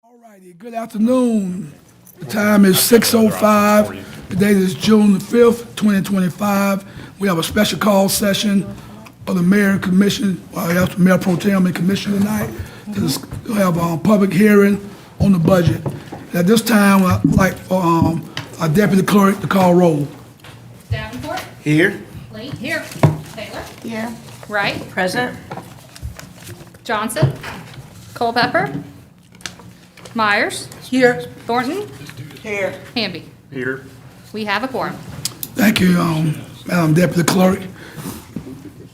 Alrighty, good afternoon. The time is 6:05. The date is June the 5th, 2025. We have a special call session of the mayor and commission, Mayor Pro Tem and commission tonight to have a public hearing on the budget. At this time, I'd like for our deputy clerk to call roll. Davenport. Here. Lee. Here. Taylor. Here. Wright. Present. Johnson. Culpepper. Myers. Here. Thornton. Here. Hamby. Here. We have a quorum. Thank you, Madam Deputy Clerk.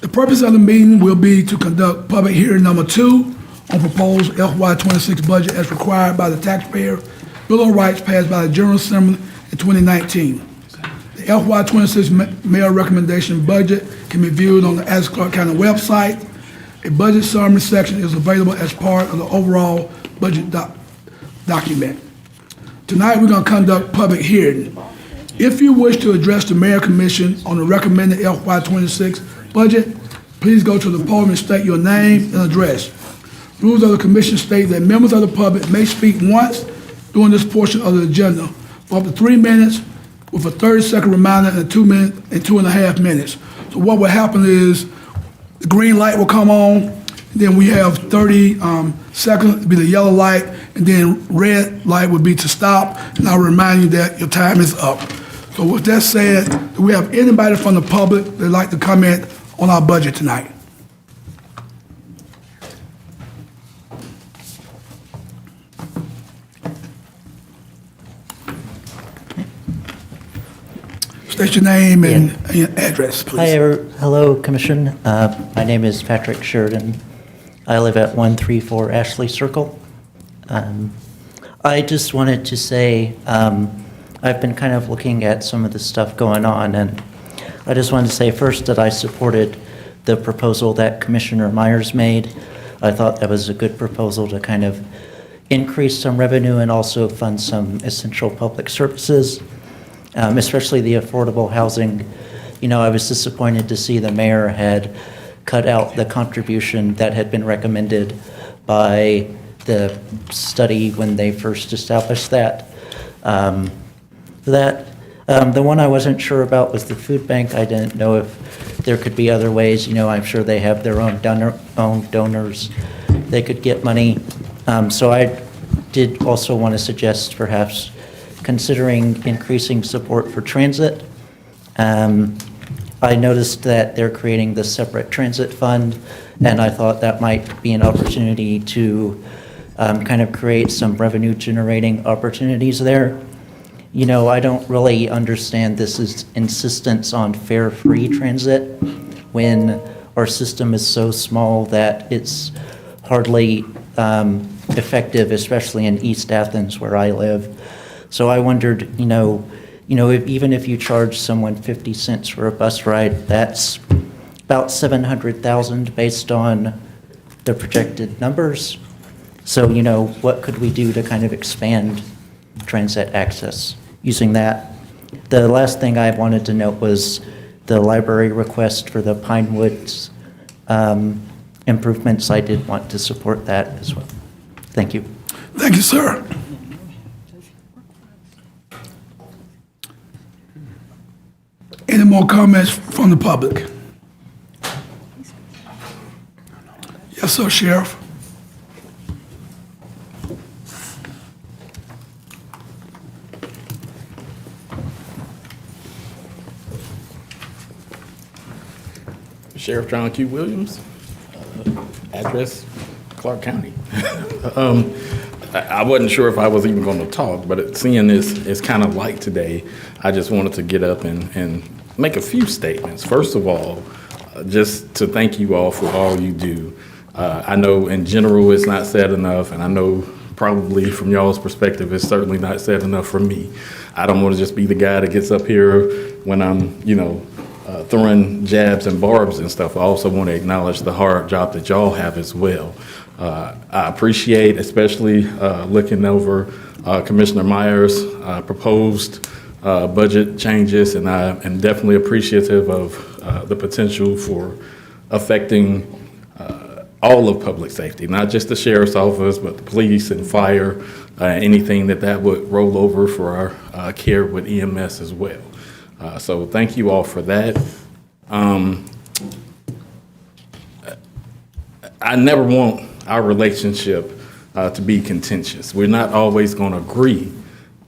The purpose of the meeting will be to conduct public hearing number 2 on proposed FY26 budget as required by the Taxpayer Bill of Rights passed by the General Assembly in 2019. The FY26 mayor recommendation budget can be viewed on the Athens-Clarke County website. A budget summary section is available as part of the overall budget document. Tonight, we're going to conduct public hearing. If you wish to address the Mayor Commission on the recommended FY26 budget, please go to the podium and state your name and address. Rules of the Commission state that members of the public may speak once during this portion of the agenda for up to 3 minutes with a 30-second reminder and 2 minutes and 2.5 minutes. So what will happen is the green light will come on, then we have 30 seconds to be the yellow light, and then red light would be to stop, and I'll remind you that your time is up. So with that said, do we have anybody from the public that'd like to comment on our budget tonight? State your name and address, please. Hello, Commission. My name is Patrick Sheridan. I live at 134 Ashley Circle. I just wanted to say I've been kind of looking at some of the stuff going on, and I just wanted to say first that I supported the proposal that Commissioner Myers made. I thought that was a good proposal to kind of increase some revenue and also fund some essential public services. Especially the affordable housing. You know, I was disappointed to see the mayor had cut out the contribution that had been recommended by the study when they first established that. The one I wasn't sure about was the food bank. I didn't know if there could be other ways. You know, I'm sure they have their own donors. They could get money. So I did also want to suggest perhaps considering increasing support for transit. I noticed that they're creating this separate transit fund, and I thought that might be an opportunity to kind of create some revenue generating opportunities there. You know, I don't really understand this insistence on fare free transit when our system is so small that it's hardly effective, especially in East Athens where I live. So I wondered, even if you charge someone 50 cents for a bus ride, that's about 700,000 based on the projected numbers. So, what could we do to kind of expand transit access using that? The last thing I wanted to note was the library request for the Pine Woods improvements. I did want to support that as well. Thank you. Thank you, sir. Any more comments from the public? Yes, sir, Sheriff. Sheriff John Q. Williams, address Clarke County. I wasn't sure if I was even going to talk, but seeing this is kind of light today, I just wanted to get up and make a few statements. First of all, just to thank you all for all you do. I know in general it's not said enough, and I know probably from y'all's perspective it's certainly not said enough for me. I don't want to just be the guy that gets up here when I'm, throwing jabs and barbs and stuff. I also want to acknowledge the hard job that y'all have as well. I appreciate especially looking over Commissioner Myers' proposed budget changes, and I am definitely appreciative of the potential for affecting all of public safety, not just the sheriff's office, but the police and fire, anything that would roll over for our care with EMS as well. So thank you all for that. I never want our relationship to be contentious. We're not always going to agree,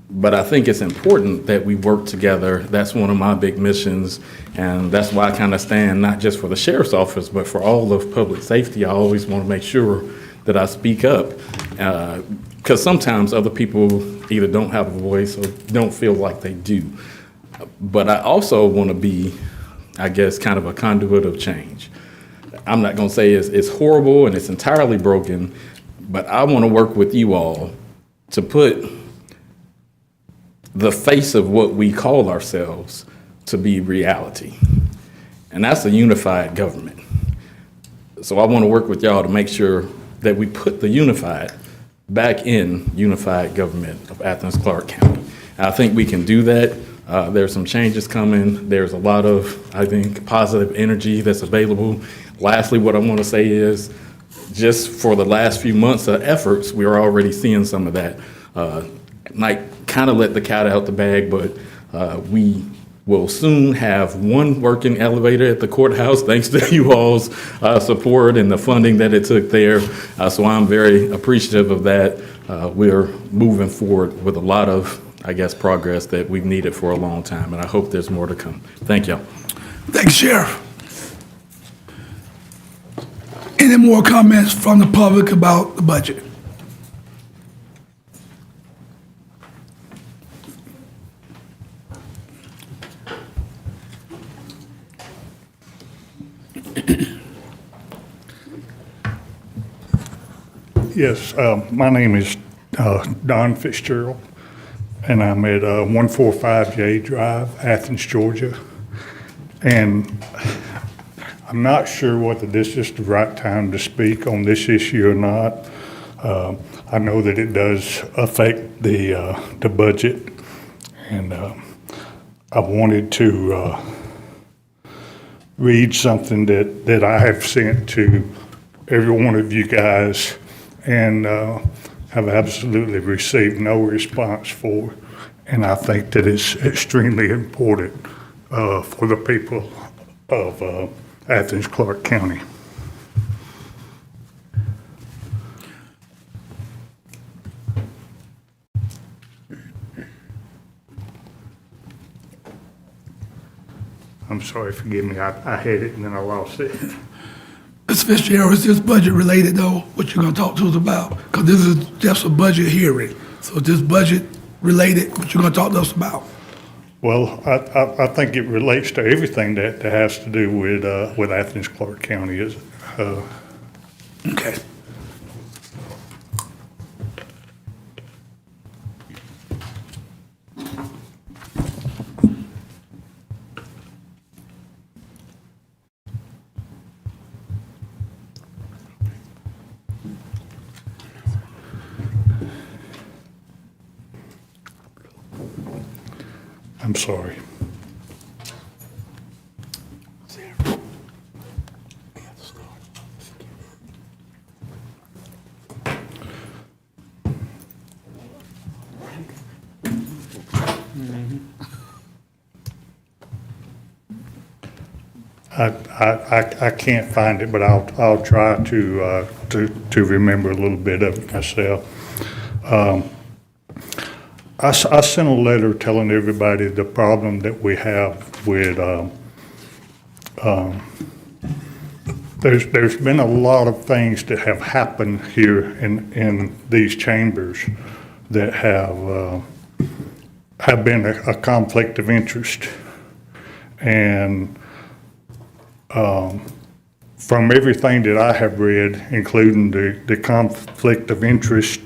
but I think it's important that we work together. That's one of my big missions, and that's why I kind of stand not just for the sheriff's office, but for all of public safety. I always want to make sure that I speak up, because sometimes other people either don't have a voice or don't feel like they do. But I also want to be, I guess, kind of a conduit of change. I'm not going to say it's horrible and it's entirely broken, but I want to work with you all to put the face of what we call ourselves to be reality. And that's a unified government. So I want to work with y'all to make sure that we put the unified back in unified government of Athens-Clarke County. I think we can do that. There's some changes coming. There's a lot of, I think, positive energy that's available. Lastly, what I want to say is, just for the last few months of efforts, we are already seeing some of that. Might kind of let the cat out the bag, but we will soon have one working elevator at the courthouse, thanks to you all's support and the funding that it took there. So I'm very appreciative of that. We're moving forward with a lot of, I guess, progress that we've needed for a long time, and I hope there's more to come. Thank you. Thanks, Sheriff. Any more comments from the public about the budget? Yes, my name is Don Fitzgerald, and I'm at 145J Drive, Athens, Georgia. And I'm not sure whether this is the right time to speak on this issue or not. I know that it does affect the budget, and I wanted to read something that I have sent to every one of you guys and have absolutely received no response for. And I think that it's extremely important for the people of Athens-Clarke County. I'm sorry, forgive me, I had it and then I lost it. Mr. Fitzgerald, is this budget related though, what you're gonna talk to us about? Because this is just a budget hearing. So is this budget related, what you're gonna talk to us about? Well, I think it relates to everything that has to do with Athens-Clarke County. Okay. I'm sorry. I can't find it, but I'll try to remember a little bit of it myself. I sent a letter telling everybody the problem that we have with, there's been a lot of things that have happened here in these chambers that have been a conflict of interest. And from everything that I have read, including the conflict of interest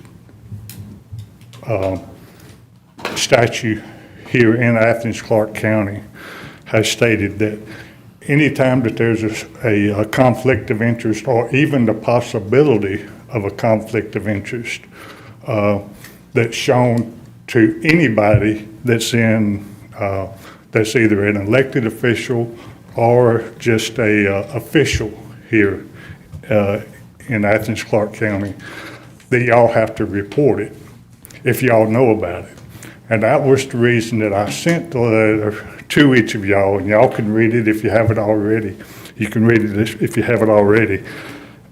statute here in Athens-Clarke County has stated that anytime that there's a conflict of interest or even the possibility of a conflict of interest that's shown to anybody that's that's either an elected official or just a official here in Athens-Clarke County, that y'all have to report it if y'all know about it. And that was the reason that I sent the letter to each of y'all, and y'all can read it if you haven't already. You can read it if you haven't already.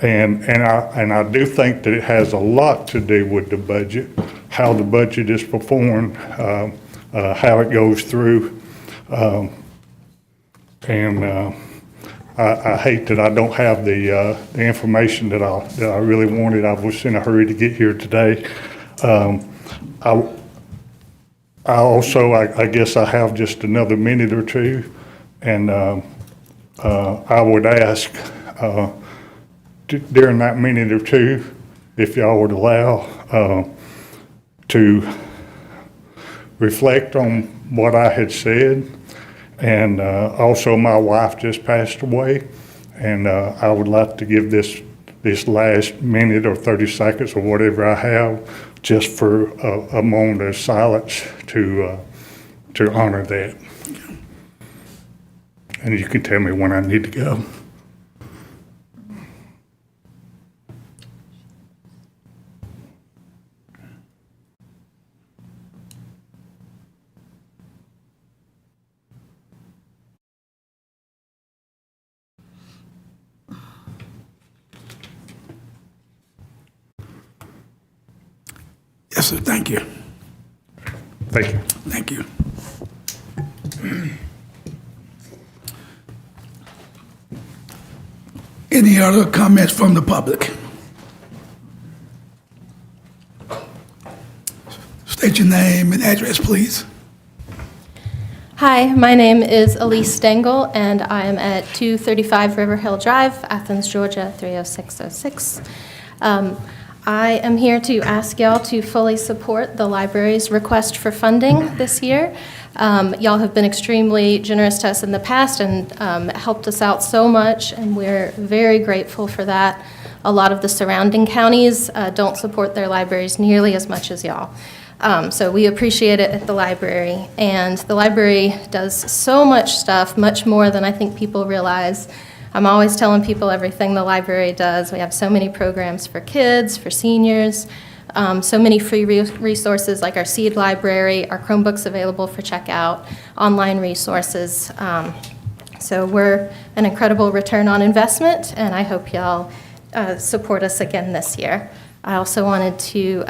And I do think that it has a lot to do with the budget, how the budget is performed, how it goes through. I hate that I don't have the information that I really wanted. I was in a hurry to get here today. I also, I guess I have just another minute or two, and I would ask during that minute or two, if y'all would allow, to reflect on what I had said. And also my wife just passed away, and I would like to give this last minute or 30 seconds or whatever I have just for a moment of silence to honor that. And you can tell me when I need to go. Yes, sir, thank you. Thank you. Thank you. Any other comments from the public? State your name and address, please. Hi, my name is Elise Stengel, and I am at 235 River Hill Drive, Athens, Georgia, 30606. I am here to ask y'all to fully support the library's request for funding this year. Y'all have been extremely generous to us in the past and helped us out so much, and we're very grateful for that. A lot of the surrounding counties don't support their libraries nearly as much as y'all. So we appreciate it at the library, and the library does so much stuff, much more than I think people realize. I'm always telling people everything the library does. We have so many programs for kids, for seniors, so many free resources like our seed library, our Chromebooks available for checkout, online resources. So we're an incredible return on investment, and I hope y'all support us again this year. I also wanted to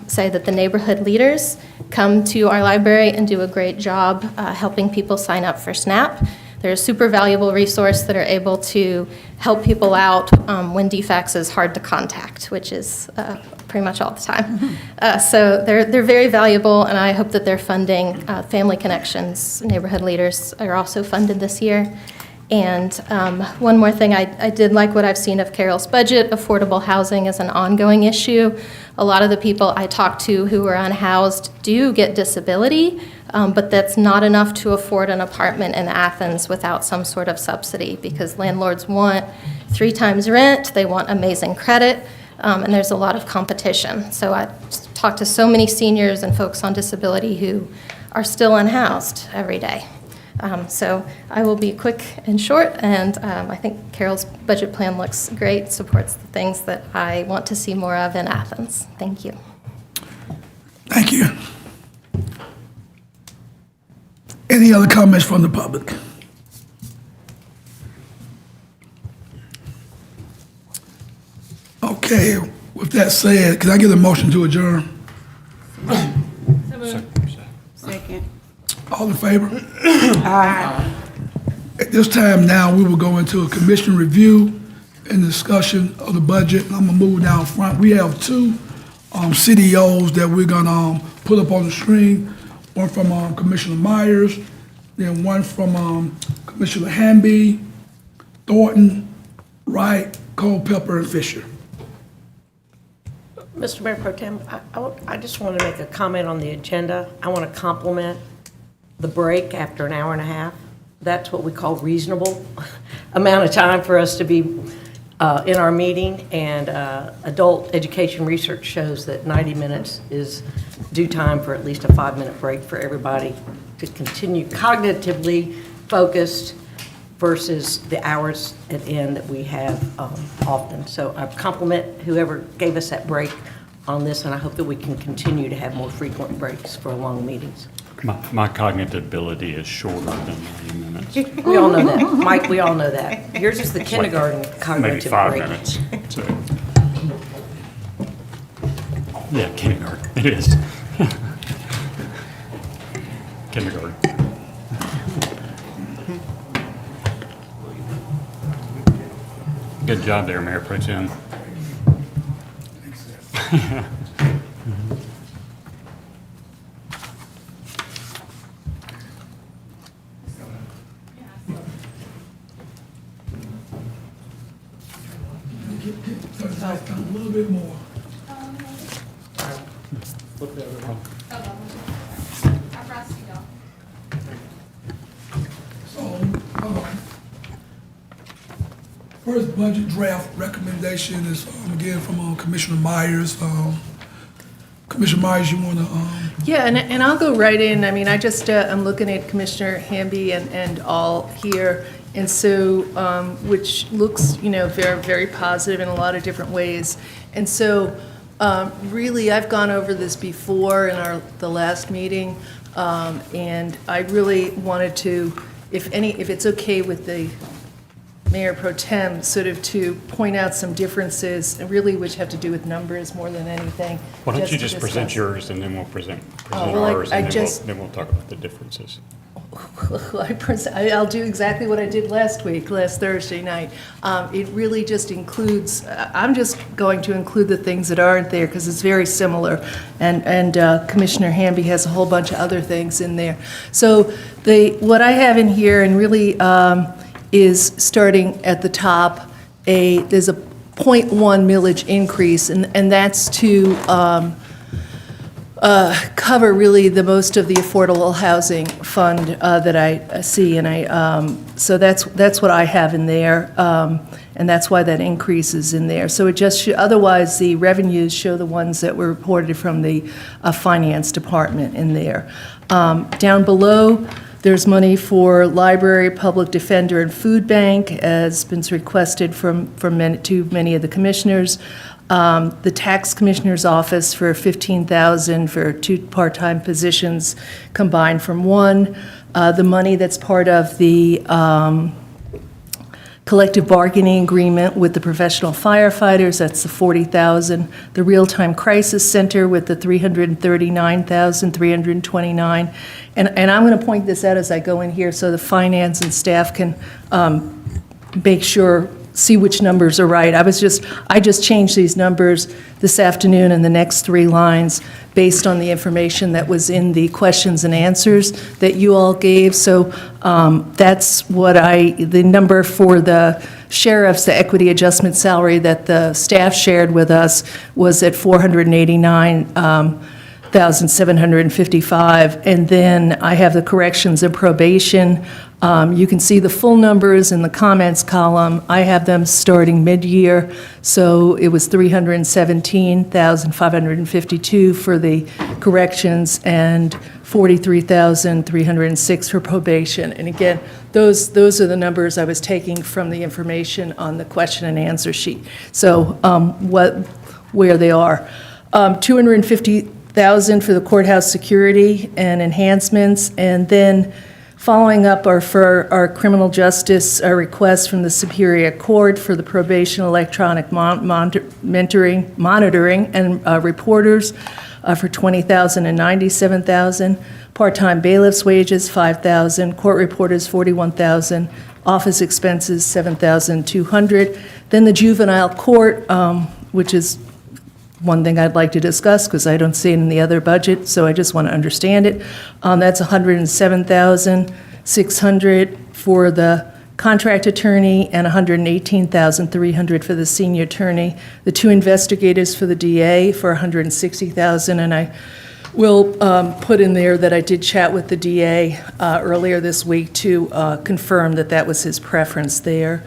say that the neighborhood leaders come to our library and do a great job helping people sign up for SNAP. They're a super valuable resource that are able to help people out when DFACS is hard to contact, which is pretty much all the time. So they're very valuable, and I hope that they're funding Family Connections. Neighborhood leaders are also funded this year. And one more thing, I did like what I've seen of Carol's budget. Affordable housing is an ongoing issue. A lot of the people I talk to who are unhoused do get disability, but that's not enough to afford an apartment in Athens without some sort of subsidy, because landlords want 3 times rent, they want amazing credit, and there's a lot of competition. So I talk to so many seniors and folks on disability who are still unhoused every day. So I will be quick and short, and I think Carol's budget plan looks great, supports the things that I want to see more of in Athens. Thank you. Thank you. Any other comments from the public? Okay, with that said, can I get a motion to adjourn? Second. All in favor? At this time now, we will go into a commission review and discussion of the budget. I'm gonna move down front. We have 2 CDOs that we're gonna put up on the screen. One from Commissioner Myers, then one from Commissioner Hamby, Thornton, Wright, Culpepper, and Fisher. Mr. Mayor Pro Tem, I just want to make a comment on the agenda. I want to compliment the break after an hour and a half. That's what we call reasonable amount of time for us to be in our meeting, and adult education research shows that 90 minutes is due time for at least a 5-minute break for everybody to continue cognitively focused versus the hours at end that we have often. So I compliment whoever gave us that break on this, and I hope that we can continue to have more frequent breaks for long meetings. My cognitive ability is shorter than 90 minutes. We all know that. Mike, we all know that. Yours is the kindergarten Maybe cognitive 5 break. minutes. So, yeah, kindergarten, it is. Kindergarten. Good job there, Mayor Pro Tem. Turn the lights down a little bit more. So, first budget draft recommendation is, again, from Commissioner Myers. Commissioner Myers, you want to, Yeah, and I'll go right in. I mean, I just, I'm looking at Commissioner Hamby and all here, and so, which looks, very, very positive in a lot of different ways. And so, really, I've gone over this before in the last meeting, and I really wanted to, if it's okay with the Mayor Pro Tem, sort of to point out some differences, and really which have to do with numbers more than anything. Why don't you to just present discuss. yours, and then we'll present well, ours, I and just- then we'll talk about the differences. I'll do exactly what I did last Thursday night. It really just includes, I'm just going to include the things that aren't there because it's very similar. And Commissioner Hamby has a whole bunch of other things in there. So what I have in here and really is starting at the top, there's a 0.1 millage increase, and that's to cover really the most of the affordable housing fund that I see, and so that's what I have in there, and that's why that increase is in there. So it just otherwise the revenues show the ones that were reported from the finance department in there. Down below, there's money for library, public defender, and food bank, as been requested from many of the commissioners. The tax commissioner's office for $15,000 for 2 part-time positions combined from 1. The money that's part of the collective bargaining agreement with the professional firefighters, that's the $40,000. The real-time crisis center with the $339,329. And I'm going to point this out as I go in here so the finance and staff can make sure, see which numbers are right. I just changed these numbers this afternoon in the next 3 lines based on the information that was in the questions and answers that you all gave. So that's what the number for the sheriff's, the equity adjustment salary that the staff shared with us was at $489,755. And then I have the corrections and probation. You can see the full numbers in the comments column. I have them starting mid-year, so it was $317,552 for the corrections and $43,306 for probation. And again, those are the numbers I was taking from the information on the question and answer sheet. So where they are. $250,000 for the courthouse security and enhancements, and then following up for our criminal justice request from the Superior Court for the probation electronic monitoring and reporters for $20,000 and $97,000. Part-time bailiffs' wages, $5,000. Court reporters, $41,000. Office expenses, $7,200. Then the juvenile court, which is one thing I'd like to discuss because I don't see it in the other budget, so I just want to understand it. That's $107,600 for the contract attorney and $118,300 for the senior attorney. The 2 investigators for the DA for $160,000, and I will put in there that I did chat with the DA earlier this week to confirm that that was his preference there.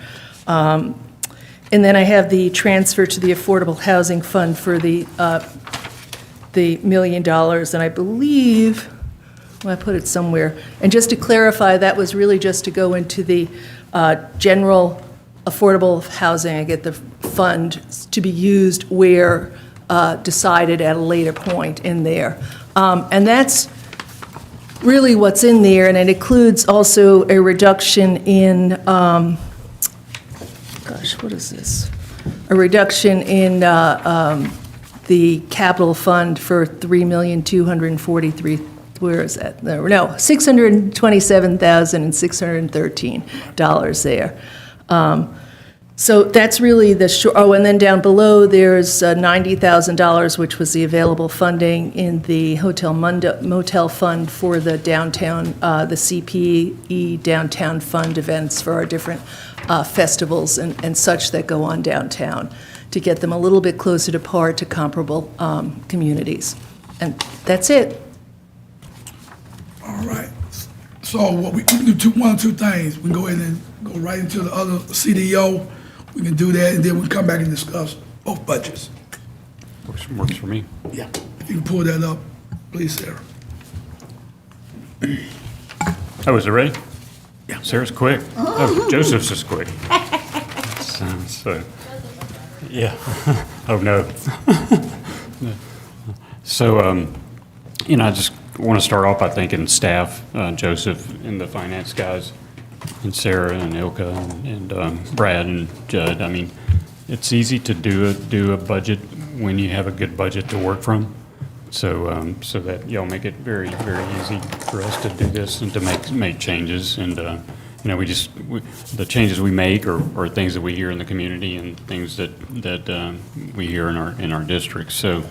And then I have the transfer to the Affordable Housing Fund for the $1 million, and I believe well, I put it somewhere. And just to clarify, that was really just to go into the general affordable housing, I get the fund to be used where decided at a later point in there. And that's really what's in there, and it includes also a reduction in, gosh, what is this? A reduction in the capital fund for $3,243,000, where is that? No, $627,613 there. So that's really the short, oh, and then down below, there's $90,000, which was the available funding in the motel fund for the downtown, the CPE downtown fund events for our different festivals and such that go on downtown, to get them a little bit closer to par to comparable communities. And that's it. All right. So what we can do one or two things. We can go in and go right into the other CDO. We can do that, and then we can come back and discuss both budgets. Works for me. Yeah. If you can pull that up, please, Sarah. Oh, is it ready? Yeah. Sarah's quick. Oh, Joseph's is quick. So, yeah. Oh, no. So, I just want to start off by thanking staff, Joseph and the finance guys, and Sarah and Ilka and Brad and Judd. I mean, it's easy to do a budget when you have a good budget to work from. So so that y'all make it very, very easy for us to do this and to make changes. And the changes we make are things that we hear in the community and things that we hear in our districts. So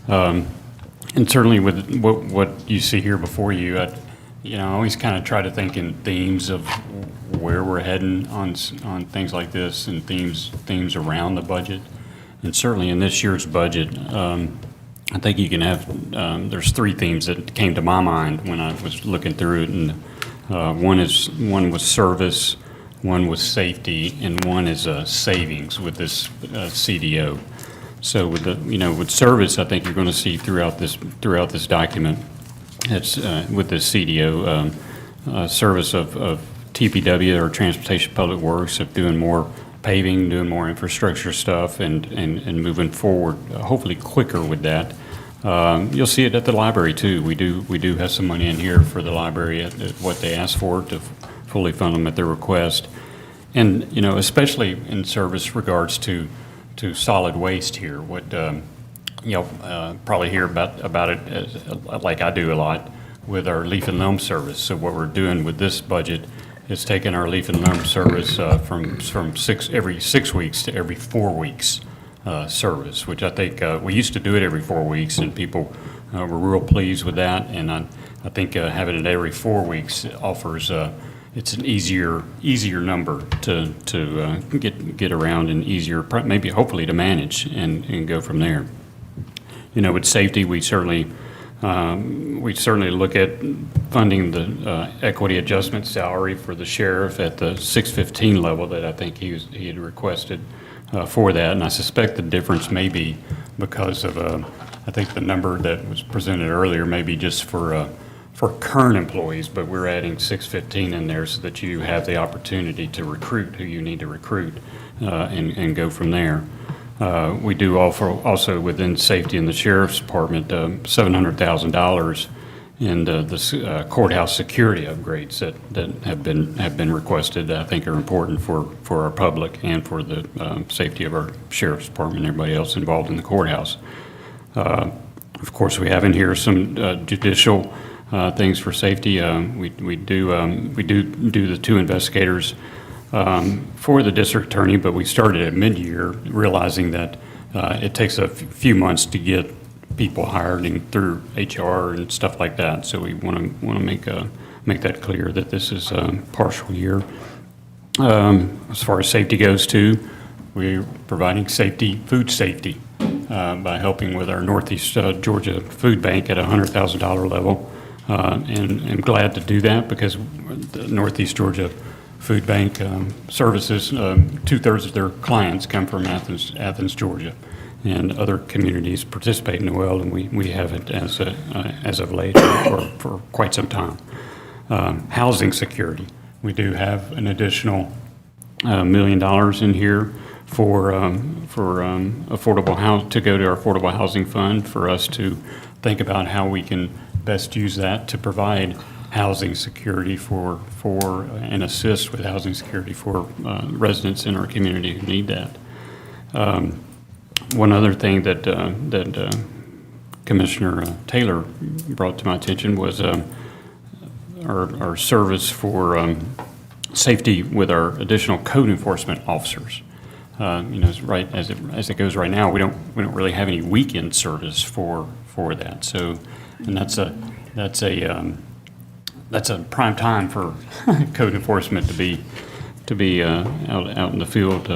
and certainly with what you see here before you, I always kind of try to think in themes of where we're heading on things like this and themes around the budget. And certainly in this year's budget, I think you can have, there's three themes that came to my mind when I was looking through it. And one was service, one was safety, and one is savings with this CDO. So with service, I think you're going to see throughout this document, it's with the CDO service of TPW or Transportation Public Works, of doing more paving, doing more infrastructure stuff, and moving forward, hopefully quicker with that. You'll see it at the library too. We do have some money in here for the library at what they asked for to fully fund them at their request, and especially in service regards to solid waste here. What probably hear about it like I do a lot with our leaf and loam service. So what we're doing with this budget is taking our leaf and loam service from every 6 weeks to every 4 weeks service, which I think we used to do it every 4 weeks, and people were real pleased with that. And I think having it every 4 weeks offers it's an easier number to get around, and easier maybe hopefully to manage and go from there. With safety, we certainly look at funding the equity adjustment salary for the sheriff at the 615 level that I think he had requested for that. And I suspect the difference may be because of I think the number that was presented earlier may be just for current employees, but we're adding 615 in there so that you have the opportunity to recruit who you need to recruit and go from there. We do offer also within safety in the sheriff's department $700,000 in the courthouse security upgrades that have been requested that I think are important for our public and for the safety of our sheriff's department and everybody else involved in the courthouse. Of course, we have in here some judicial things for safety. We do the two investigators for the district attorney, but we started at mid-year realizing that it takes a few months to get people hired and through HR and stuff like that. So we want to make that clear that this is a partial year. As far as safety goes too, we're providing food safety by helping with our Northeast Georgia Food Bank at a $100,000 level. And I'm glad to do that because the Northeast Georgia Food Bank services, 2/3 of their clients come from Athens, Georgia. and other communities participating well, and we haven't as of late or for quite some time. Housing security. We do have an additional $1 million in here for affordable house to go to our affordable housing fund for us to think about how we can best use that to provide housing security for and assist with housing security for residents in our community who need that. One other thing that Commissioner Taylor brought to my attention was our service for safety with our additional code enforcement officers. Right as it goes right now, we don't really have any weekend service for that. So, and that's a prime time for code enforcement to be out in the field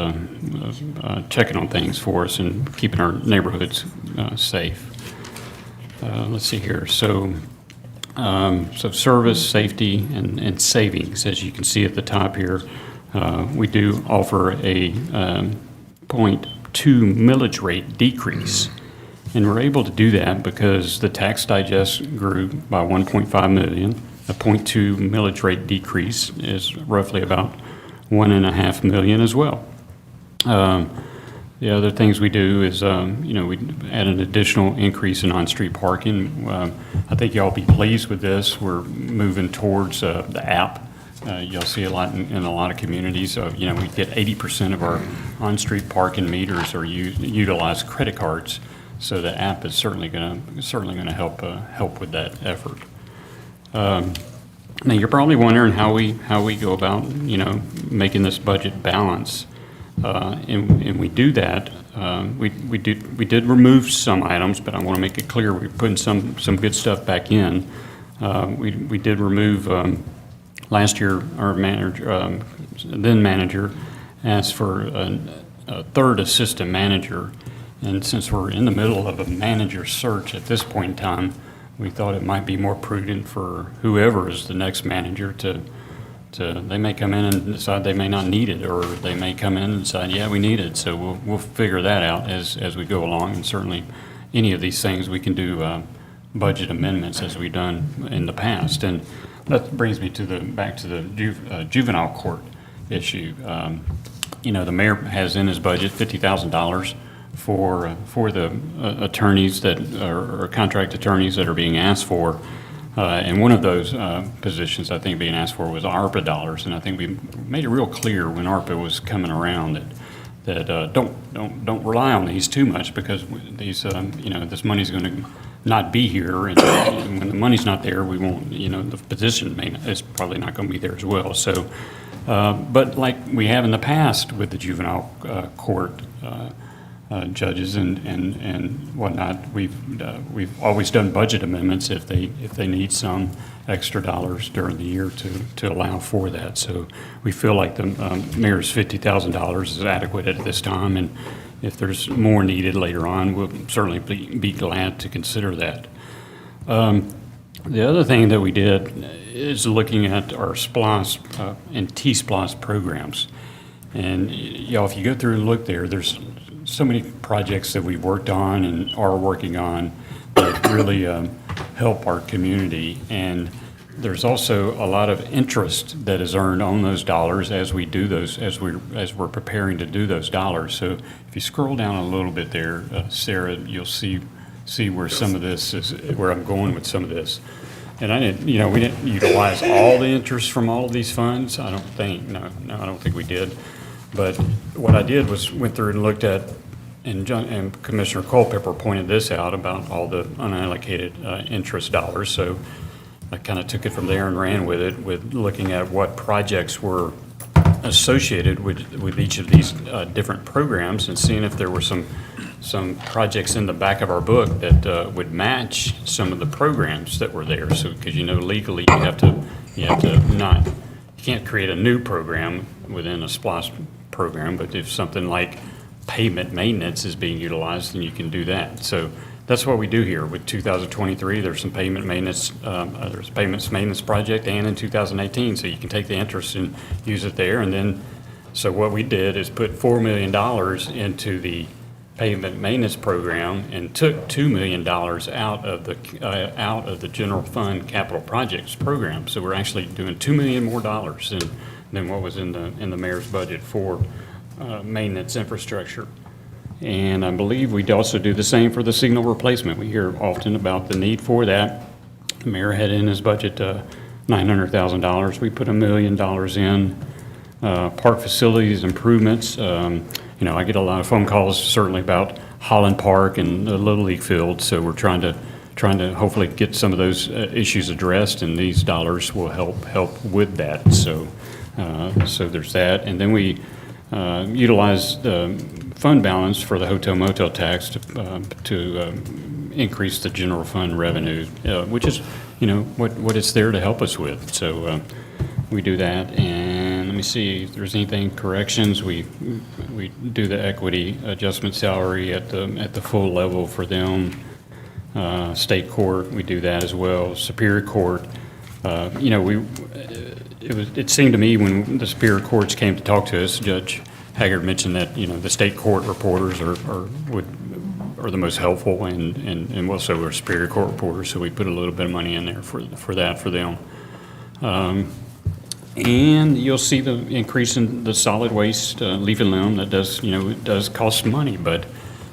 checking on things for us and keeping our neighborhoods safe. Let's see here. So service, safety, and savings, as you can see at the top here, we do offer a 0.2 millage rate decrease. And we're able to do that because the tax digest grew by 1.5 million. A 0.2 millage rate decrease is roughly about 1.5 million as well. The other things we do is, we add an additional increase in on-street parking. I think y'all be pleased with this. We're moving towards the app. You'll see a lot in a lot of communities. We get 80% of our on-street parking meters or utilize credit cards. So the app is certainly going to help with that effort. Now you're probably wondering how we go about making this budget balance, and we do that. We did remove some items, but I want to make it clear we're putting some good stuff back in. We did remove last year. Our then manager asked for a third assistant manager. And since we're in the middle of a manager search at this point in time, we thought it might be more prudent for whoever is the next manager to they may come in and decide they may not need it, or they may come in and decide, yeah, we need it. So we'll figure that out as we go along. And certainly any of these things we can do budget amendments as we've done in the past. And that brings me back to the juvenile court issue. The mayor has in his budget $50,000 for the attorneys that are contract attorneys that are being asked for, and one of those positions I think being asked for was ARPA dollars, and I think we made it real clear when ARPA was coming around that don't rely on these too much, because these this money's going to not be here, and when the money's not there, we won't the position is probably not going to be there as well. So, but like we have in the past with the juvenile court. Judges and whatnot, we've always done budget amendments if they need some extra dollars during the year to allow for that. So we feel like the mayor's $50,000 is adequate at this time, and if there's more needed later on, we'll certainly be glad to consider that. The other thing that we did is looking at our SPLOS and T-SPLOS programs, and if you go through and look there's so many projects that we've worked on and are working on that really help our community, and there's also a lot of interest that is earned on those dollars as we do those, as we're preparing to do those dollars. So if you scroll down a little bit there, Sarah, you'll see where some of this is, where I'm going with some of this. And we didn't utilize all the interest from all of these funds. I don't think, I don't think we did. But what I did was went through and looked at, and Commissioner Culpepper pointed this out about all the unallocated interest dollars. So I kind of took it from there and ran with it, with looking at what projects were associated with each of these different programs, and seeing if there were some projects in the back of our book that would match some of the programs that were there. So because legally you can't create a new program within a SPLOS program, but if something like pavement maintenance is being utilized, then you can do that. So that's what we do here with 2023. There's some pavement maintenance, there's a pavement maintenance project, and in 2018, so you can take the interest and use it there. And then, so what we did is put $4 million into the pavement maintenance program and took $2 million out of the general fund capital projects program. So we're actually doing $2 million more than what was in the mayor's budget for maintenance infrastructure. And I believe we'd also do the same for the signal replacement. We hear often about the need for that. The mayor had in his budget $900,000. We put $1 million in. Park facilities improvements. I get a lot of phone calls certainly about Holland Park and the Little League field. So we're trying to hopefully get some of those issues addressed, and these dollars will help with that. So there's that. And then we utilize the fund balance for the hotel motel tax to increase the general fund revenue, which is, what it's there to help us with. So we do that. And let me see if there's anything, corrections. We do the equity adjustment salary at the full level for them. State court, we do that as well. Superior Court, it seemed to me when the Superior Courts came to talk to us, Judge Haggard mentioned that, the state court reporters are the most helpful, and also we're Superior Court reporters, so we put a little bit of money in there for that for them. And you'll see the increase in the solid waste leaf and limb. That does, it does cost money, but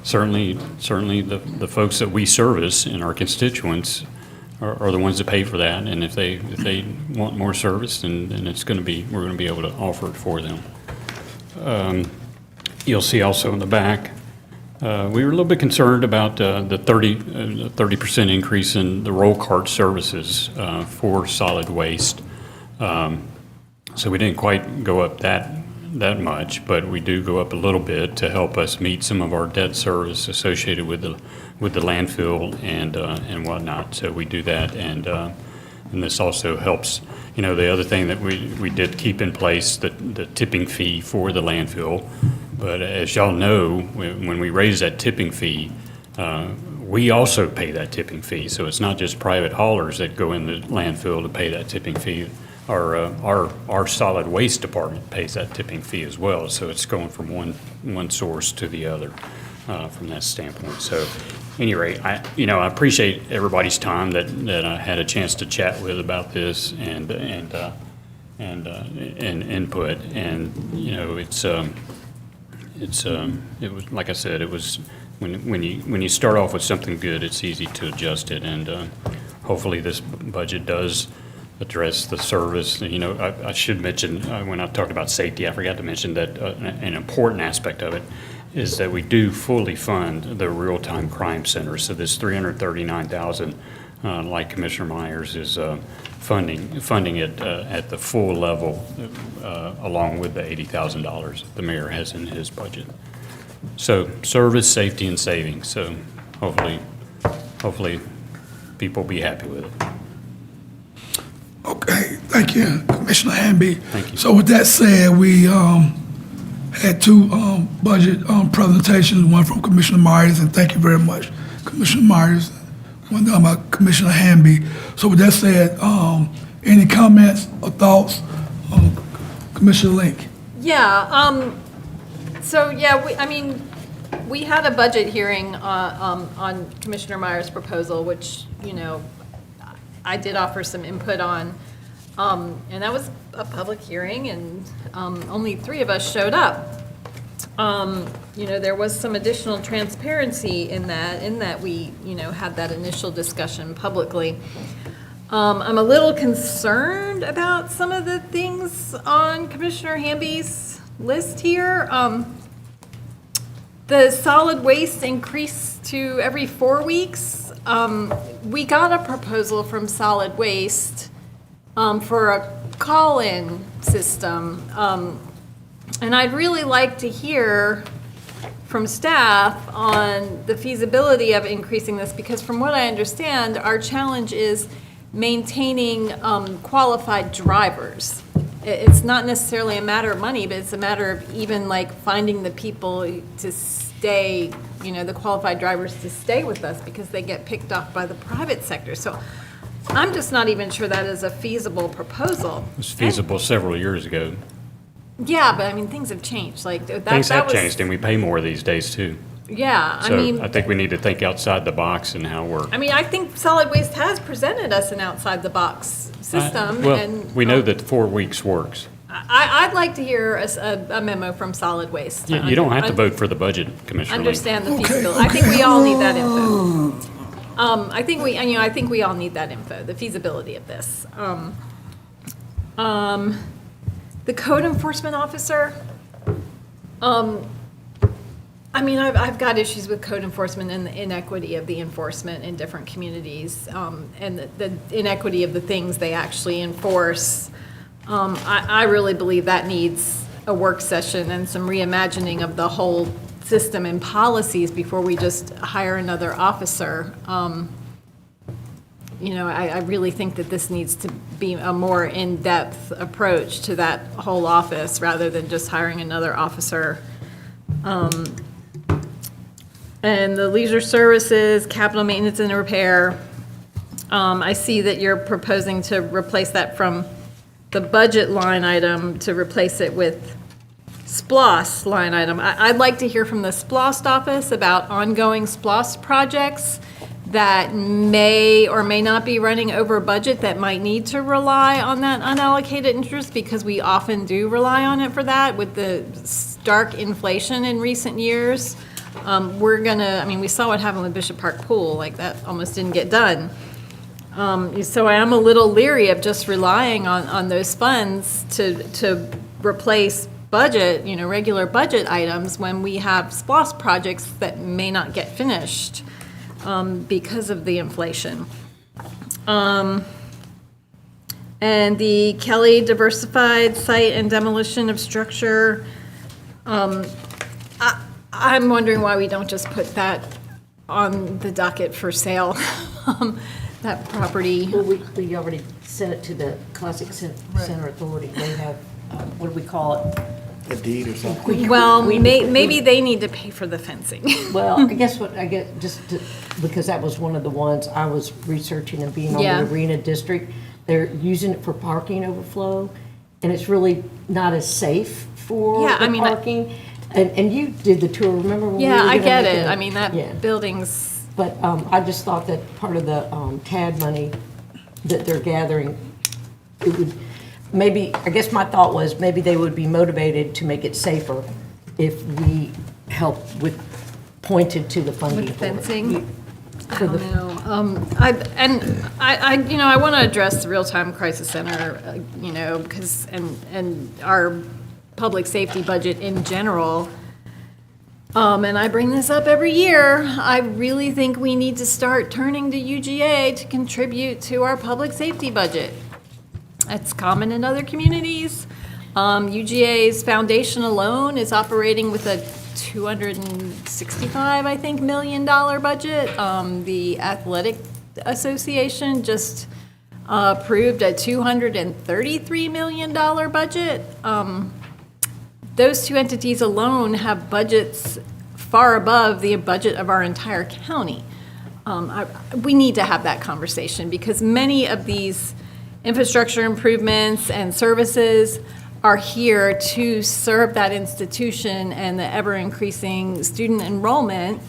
certainly the folks that we service and our constituents are the ones that pay for that. And if they want more service, then we're going to be able to offer it for them. You'll see also in the back, we were a little bit concerned about the 30% increase in the roll cart services for solid waste. So we didn't quite go up that much, but we do go up a little bit to help us meet some of our debt service associated with the landfill and whatnot. So we do that, and this also helps. The other thing that we did keep in place, the tipping fee for the landfill. But as y'all know, when we raise that tipping fee, we also pay that tipping fee. So it's not just private haulers that go in the landfill to pay that tipping fee. Our solid waste department pays that tipping fee as well. So it's going from one source to the other from that standpoint. So, at any rate, I appreciate everybody's time that I had a chance to chat with about this and input. And it was, like I said, it was when you start off with something good, it's easy to adjust it. And hopefully this budget does address the service. I should mention, when I talked about safety, I forgot to mention that an important aspect of it is that we do fully fund the real-time crime center. So this $339,000, like Commissioner Myers, is funding it at the full level, along with the $80,000 the mayor has in his budget. So service, safety, and savings. So hopefully people will be happy with it. Okay, thank you, Commissioner Hamby. Thank you. So with that said, we had two budget presentations, one from Commissioner Myers, and thank you very much, Commissioner Myers, one done by Commissioner Hamby. So with that said, any comments or thoughts, Commissioner Link? Yeah, we had a budget hearing on Commissioner Myers' proposal, which, I did offer some input on, and that was a public hearing, and only 3 of us showed up. There was some additional transparency in that we, had that initial discussion publicly. I'm a little concerned about some of the things on Commissioner Hamby's list here. The solid waste increase to every 4 weeks. We got a proposal from Solid Waste for a call-in system. And I'd really like to hear from staff on the feasibility of increasing this, because from what I understand, our challenge is maintaining qualified drivers. It's not necessarily a matter of money, but it's a matter of even like finding the people to stay, the qualified drivers to stay with us, because they get picked off by the private sector. So I'm just not even sure that is a feasible proposal. It was feasible several years ago. Yeah, but things have changed. Like that. Things have was, changed, and we pay more these days too. Yeah, I So mean, I think we need to think outside the box and how we're. I think solid waste has presented us an outside-the-box system, Well, and we know that 4 weeks works. I'd like to hear a memo from solid waste. You don't have to vote for the budget, Commissioner Lee. Understand the Okay, feasibility. I think we all need that info. Oh. I think we all need that info, the feasibility of this. The code enforcement officer, I've got issues with code enforcement and the inequity of the enforcement in different communities, and the inequity of the things they actually enforce. I really believe that needs a work session and some reimagining of the whole system and policies before we just hire another officer. I really think that this needs to be a more in-depth approach to that whole office rather than just hiring another officer. And the leisure services, capital maintenance and repair, I see that you're proposing to replace that from the budget line item to replace it with SPLOST line item. I'd like to hear from the SPLOST office about ongoing SPLOST projects that may or may not be running over budget that might need to rely on that unallocated interest, because we often do rely on it for that with the stark inflation in recent years. We saw what happened with Bishop Park Pool, like that almost didn't get done. So I am a little leery of just relying on those funds to replace budget, regular budget items when we have SPLOST projects that may not get finished because of the inflation. And the Kelly Diversified Site and Demolition of Structure, I'm wondering why we don't just put that on the docket for sale, that property. Well, we already sent it to the Classic Center Authority. They have, what do we call it? A deed or something? Well, maybe they need to pay for the fencing. Well, I guess because that was one of the ones I was researching and being on Yeah. the Arena District. They're using it for parking overflow, and it's really not as safe for Yeah, the parking. And you did the tour, remember? When we Yeah, were I gonna get make it. yeah. That building's, But I just thought that part of the TAD money that they're gathering, it would, maybe, I guess my thought was, maybe they would be motivated to make it safer if we help pointed to the funding with for it. fencing. I don't know. I want to address the Real-Time Crisis Center, because, and our public safety budget in general. And I bring this up every year. I really think we need to start turning to UGA to contribute to our public safety budget. That's common in other communities. UGA's foundation alone is operating with a $265, I think, million budget. The Athletic Association just approved a $233 million budget. Those two entities alone have budgets far above the budget of our entire county. We need to have that conversation because many of these infrastructure improvements and services are here to serve that institution and the ever-increasing student enrollment.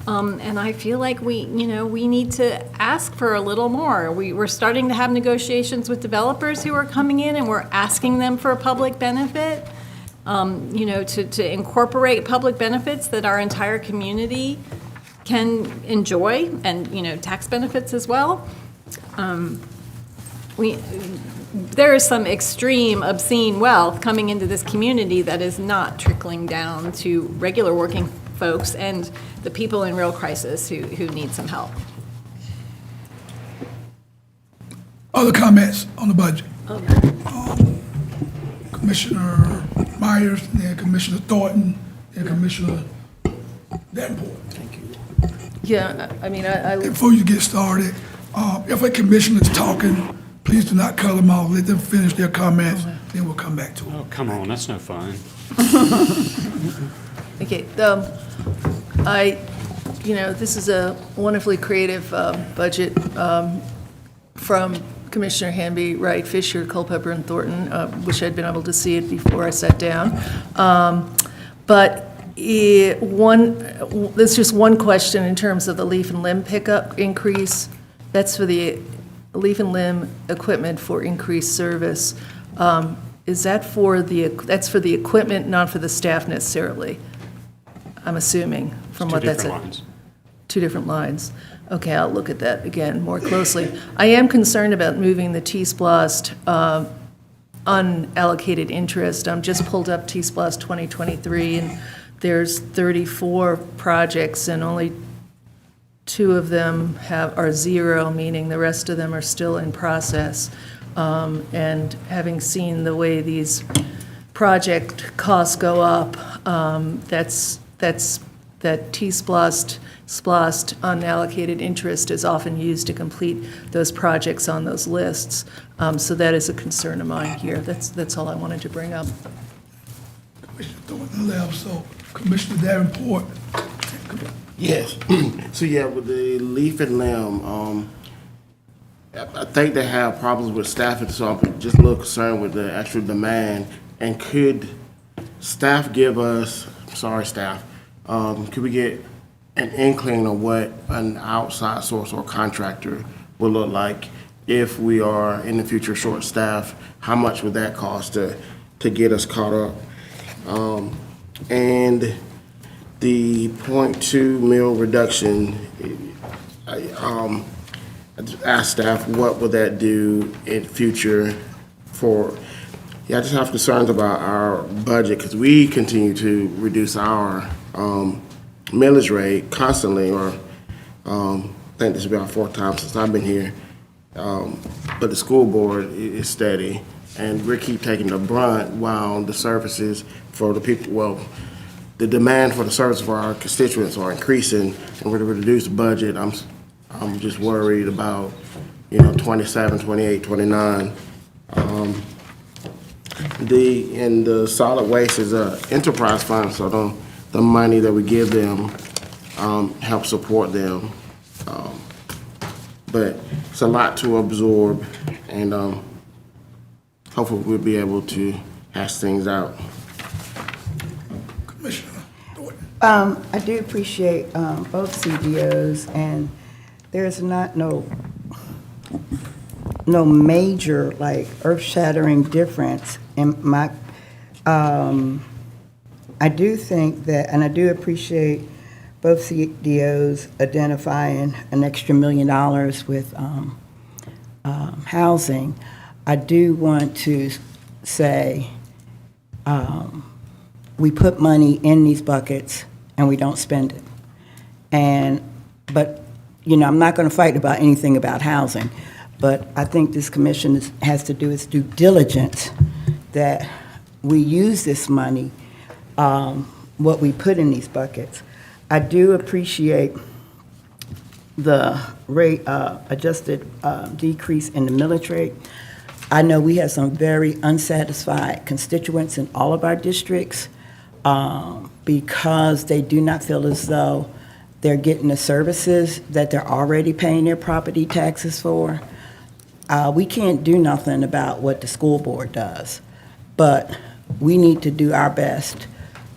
And I feel like we need to ask for a little more. We're starting to have negotiations with developers who are coming in, and we're asking them for a public benefit. To incorporate public benefits that our entire community can enjoy, and, tax benefits as well. There is some extreme obscene wealth coming into this community that is not trickling down to regular working folks and the people in real crisis who need some help. Other comments on the budget? Commissioner Myers, then Commissioner Thornton, and Commissioner Davenport. Thank you. Yeah, Before you get started, if a commissioner is talking, please do not cut them off. Let them finish their comments, then we'll come back to them. Oh, come on, that's no fun. Okay, this is a wonderfully creative budget from Commissioner Hamby, Wright, Fisher, Culpepper, and Thornton. Wish I'd been able to see it before I sat down. But There's just one question in terms of the leaf and limb pickup increase. That's for the leaf and limb equipment for increased service. Is that that's for the equipment, not for the staff necessarily? I'm assuming, from what that's. Two different lines. Two different lines. Okay, I'll look at that again more closely. I am concerned about moving the T-Splost unallocated interest. I'm just pulled up T-Splost 2023, and there's 34 projects, and only 2 of them are zero, meaning the rest of them are still in process. And having seen the way these project costs go up, that T-Splost unallocated interest is often used to complete those projects on those lists. So that is a concern of mine here. That's all I wanted to bring up. Commissioner Thornton left, so Commissioner Davenport. Yes. So yeah, with the leaf and limb, I think they have problems with staffing, so I'm just a little concerned with the actual demand. And could staff give us, sorry staff, could we get an inkling of what an outside source or contractor will look like if we are in the future short-staffed? How much would that cost to get us caught up? And the 0.2 mil reduction, I asked staff what would that do in future for, I just have concerns about our budget because we continue to reduce our millage rate constantly, or I think this will be our 4th time since I've been here. But the school board is steady, and we keep taking the brunt while the services for the people, well, the demand for the service for our constituents are increasing, and with a reduced budget, I'm just worried about, 27, 28, 29. The solid waste is a enterprise fund, so the money that we give them helps support them. But it's a lot to absorb, and hopefully we'll be able to hash things out. Commissioner Thornton. I do appreciate both CDOs, and there's no major, like, earth-shattering difference in my, I do think that, and I do appreciate both CDOs identifying an extra $1 million with housing. I do want to say we put money in these buckets and we don't spend it. But I'm not going to fight about anything about housing, but I think this commission has to do its due diligence that we use this money, what we put in these buckets. I do appreciate the rate adjusted decrease in the millage rate. I know we have some very unsatisfied constituents in all of our districts because they do not feel as though they're getting the services that they're already paying their property taxes for. We can't do nothing about what the school board does, but we need to do our best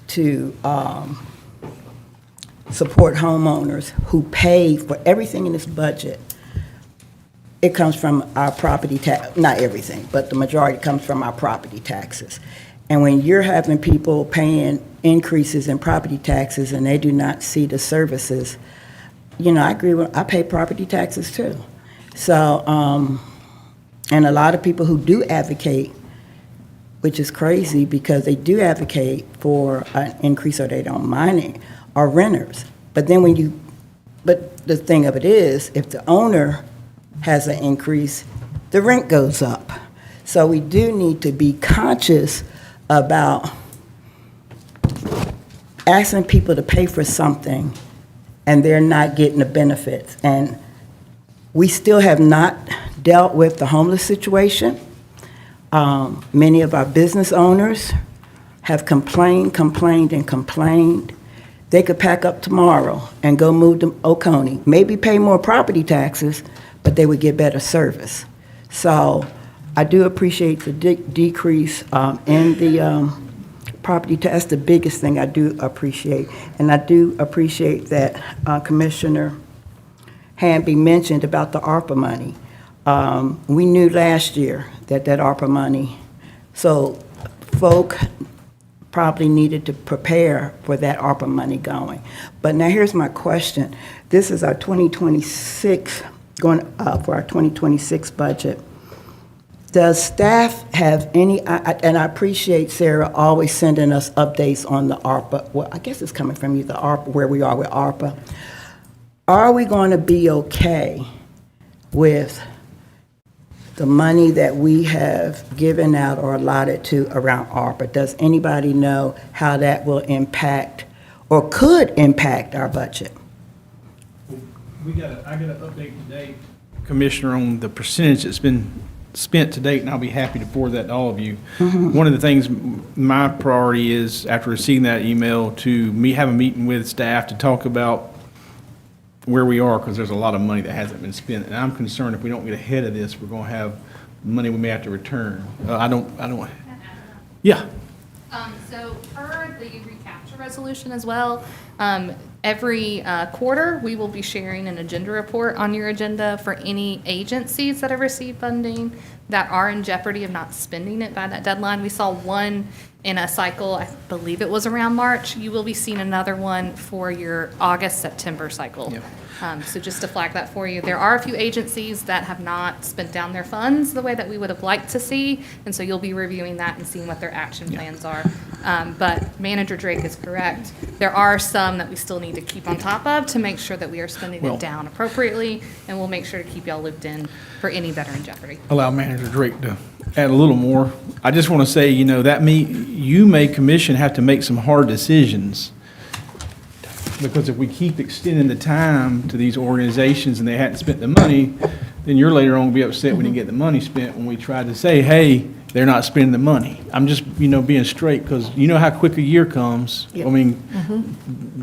to support homeowners who pay for everything in this budget. It comes from our property tax, not everything, but the majority comes from our property taxes. And when you're having people paying increases in property taxes and they do not see the services, I agree with, I pay property taxes too. So, and a lot of people who do advocate, which is crazy because they do advocate for an increase or they don't mind it, are renters. But then but the thing of it is, if the owner has an increase, the rent goes up. So we do need to be conscious about asking people to pay for something and they're not getting the benefits. And we still have not dealt with the homeless situation. Many of our business owners have complained. They could pack up tomorrow and go move to Oconee, maybe pay more property taxes, but they would get better service. So I do appreciate the decrease in the property tax, that's the biggest thing I do appreciate. And I do appreciate that Commissioner Hamby mentioned about the ARPA money. We knew last year that ARPA money, so folk probably needed to prepare for that ARPA money going. But now here's my question. This is our 2026, going up for our 2026 budget. Does staff have any, and I appreciate Sarah always sending us updates on the ARPA, well, I guess it's coming from you, the ARPA, where we are with ARPA. Are we going to be okay with the money that we have given out or allotted to around ARPA? Does anybody know how that will impact or could impact our budget? I got an update today, Commissioner, on the percentage that's been spent to date, and I'll be happy to forward that to all of you. One of the things, my priority is, after receiving that email, to have a meeting with staff to talk about where we are, because there's a lot of money that hasn't been spent, and I'm concerned if we don't get ahead of this, we're going to have money we may have to return. Yeah. So per the recapture resolution as well, every quarter, we will be sharing an agenda report on your agenda for any agencies that have received funding that are in jeopardy of not spending it by that deadline. We saw one in a cycle, I believe it was around March. You will be seeing another one for your August, September cycle. Yep. So just to flag that for you, there are a few agencies that have not spent down their funds the way that we would have liked to see, and so you'll be reviewing that and seeing what their action plans are. But Manager Drake is correct. There are some that we still need to keep on top of to make sure that we are spending it down appropriately, and we'll make sure to keep y'all looped in for any that are in jeopardy. Allow Manager Drake to add a little more. I just want to say, you may, commission, have to make some hard decisions. Because if we keep extending the time to these organizations and they hadn't spent the money, then you're later on going to be upset when you get the money spent when we try to say, hey, they're not spending the money. I'm just, being straight, because you know how quick a year comes. Yep. I mean,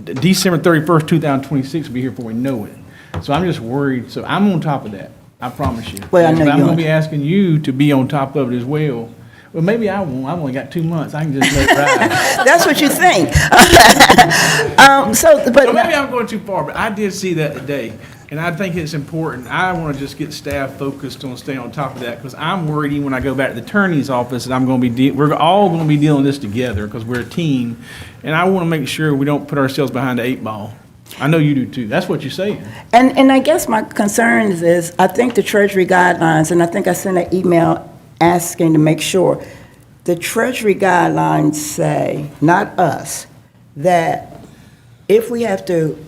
December 31st, 2026 will be here before we know it. So I'm just worried. So I'm on top of that. I promise you. Well, I know But I'm you going to are. be asking you to be on top of it as well. Well, maybe I won't. I've only got 2 months. I can just let it ride. That's what you think. So maybe I'm going too far, but I did see that today, and I think it's important. I want to just get staff focused on staying on top of that, because I'm worried even when I go back to the attorney's office that I'm going to be, we're all going to be dealing with this together because we're a team, and I want to make sure we don't put ourselves behind the 8 ball. I know you do too. That's what you're saying. And I guess my concern is, I think the Treasury guidelines, and I think I sent an email asking to make sure, the Treasury guidelines say, not us, that if we have to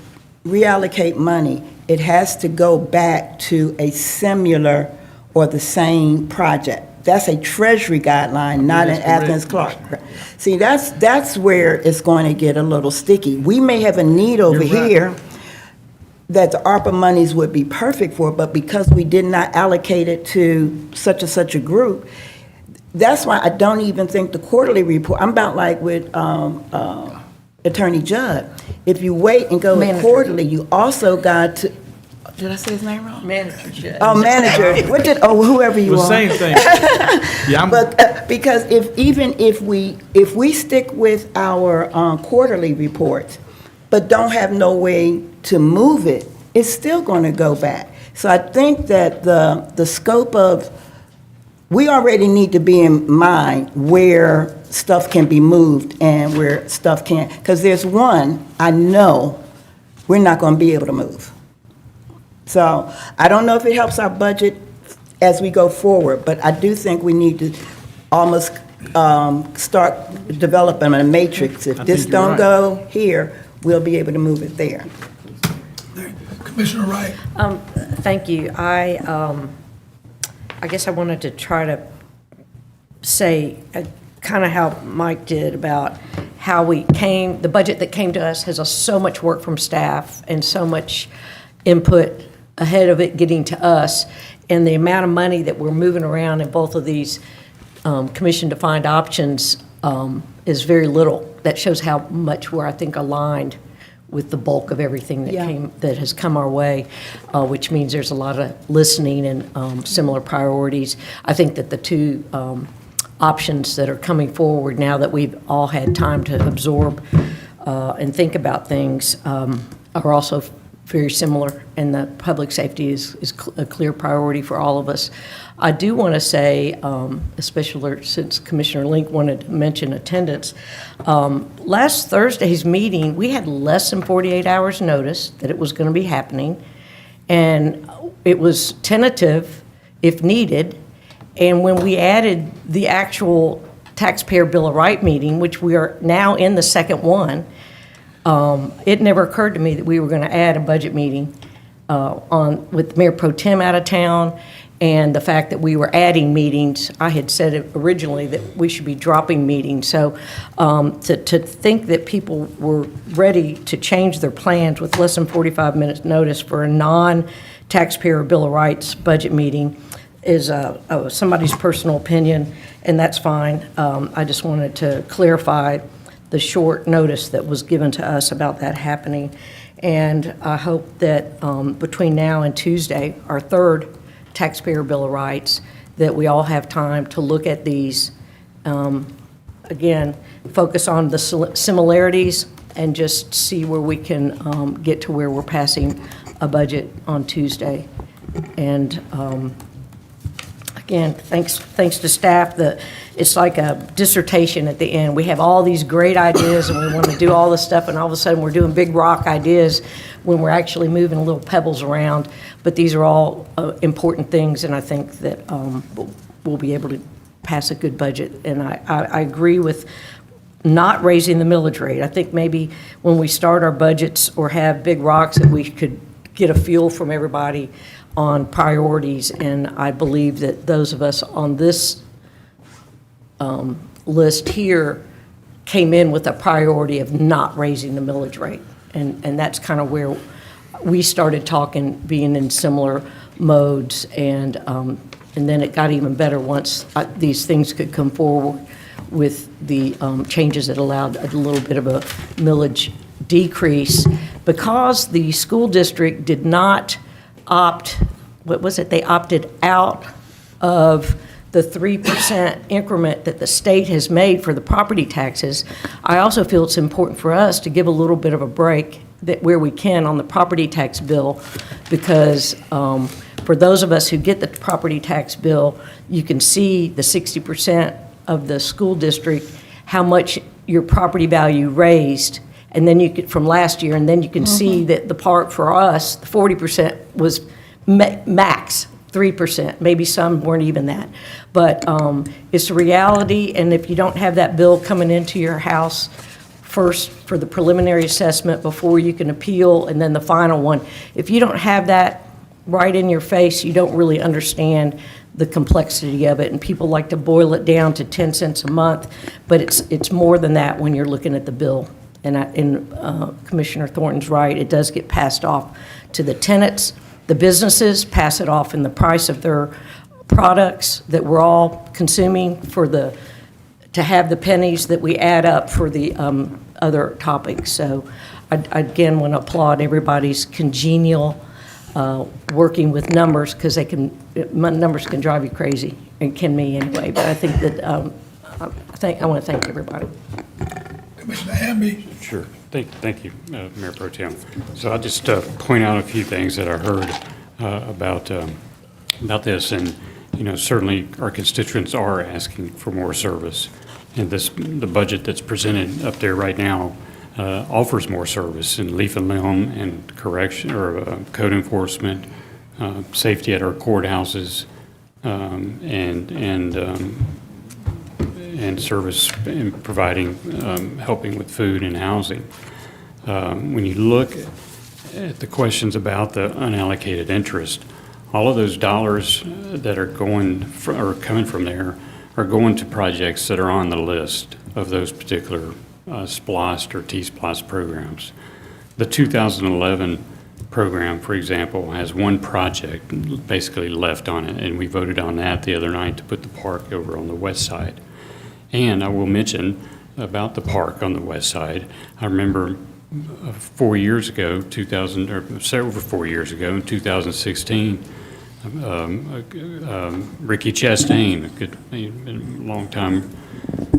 reallocate money, it has to go back to a similar or the same project. That's a Treasury guideline, not an Athens-Clarke. See, that's where it's going to get a little sticky. We may have a need over You're right. here that the ARPA monies would be perfect for, but because we did not allocate it to such and such a group, that's why I don't even think the quarterly report, I'm about like with Attorney Judd. If you wait and go Manager. quarterly, you also got to, did I say his name wrong? Manager Judd. Oh, manager, whoever you The are. same thing. Yeah, But, because if we stick with our quarterly reports, but don't have no way to move it, it's still going to go back. So I think that the scope of, we already need to be in mind where stuff can be moved and where stuff can't. Because there's one I know we're not going to be able to move. So I don't know if it helps our budget as we go forward, but I do think we need to almost start developing a matrix. If I this think you're don't right. go here, we'll be able to move it there. Commissioner Wright. Thank you. I guess I wanted to try to say kind of how Mike did about how the budget that came to us has so much work from staff and so much input ahead of it getting to us, and the amount of money that we're moving around in both of these commission-defined options is very little. That shows how much we're, I think, aligned with the bulk of everything that has come our way, which means there's a lot of listening and similar priorities. I think that the two options that are coming forward now that we've all had time to absorb and think about things are also very similar, and that public safety is a clear priority for all of us. I do want to say, especially since Commissioner Link wanted to mention attendance, last Thursday's meeting, we had less than 48 hours notice that it was going to be happening, and it was tentative if needed. And when we added the actual Taxpayer Bill of Rights meeting, which we are now in the second one, it never occurred to me that we were going to add a budget meeting with Mayor Pro Tem out of town, and the fact that we were adding meetings. I had said it originally that we should be dropping meetings. So to think that people were ready to change their plans with less than 45 minutes notice for a non-Taxpayer Bill of Rights budget meeting is somebody's personal opinion, and that's fine. I just wanted to clarify the short notice that was given to us about that happening. And I hope that between now and Tuesday, our third Taxpayer Bill of Rights, that we all have time to look at these, again, focus on the similarities and just see where we can get to where we're passing a budget on Tuesday. And again, thanks to staff. It's like a dissertation at the end. We have all these great ideas and we want to do all this stuff, and all of a sudden we're doing big rock ideas when we're actually moving little pebbles around. But these are all important things, and I think that we'll be able to pass a good budget. And I agree with not raising the millage rate. I think maybe when we start our budgets or have big rocks, that we could get a feel from everybody on priorities, and I believe that those of us on this list here came in with a priority of not raising the millage rate, and that's kind of where we started talking, being in similar modes, and then it got even better once these things could come forward with the changes that allowed a little bit of a millage decrease, because the school district did not opt, what was it, they opted out of the 3% increment that the state has made for the property taxes. I also feel it's important for us to give a little bit of a break that where we can on the property tax bill, because for those of us who get the property tax bill, you can see the 60% of the school district, how much your property value raised, and then you could, from last year, and then you can see that the part for us, the 40% was max 3%. Maybe some weren't even that. But it's a reality, and if you don't have that bill coming into your house first for the preliminary assessment before you can appeal, and then the final one, if you don't have that right in your face, you don't really understand the complexity of it, and people like to boil it down to 10 cents a month, but it's more than that when you're looking at the bill. And Commissioner Thornton's right, it does get passed off to the tenants. The businesses pass it off in the price of their products that we're all consuming to have the pennies that we add up for the other topics. So I again want to applaud everybody's congenial working with numbers, because numbers can drive you crazy, and can me anyway. But I think that I want to thank everybody. Commissioner Hamby. Sure. Thank you, Mayor Pro Tem. So I'll just point out a few things that I heard about this, and certainly our constituents are asking for more service, and the budget that's presented up there right now offers more service in leaf and limb and correction or code enforcement, safety at our courthouses, and service in providing, helping with food and housing. When you look at the questions about the unallocated interest, all of those dollars that are coming from there are going to projects that are on the list of those particular SPLOST or T-SPLOST programs. The 2011 program, for example, has one project basically left on it, and we voted on that the other night to put the park over on the west side. And I will mention about the park on the west side. I remember 4 years ago, over 4 years ago, in 2016, Ricky Chastain, a good, long time, I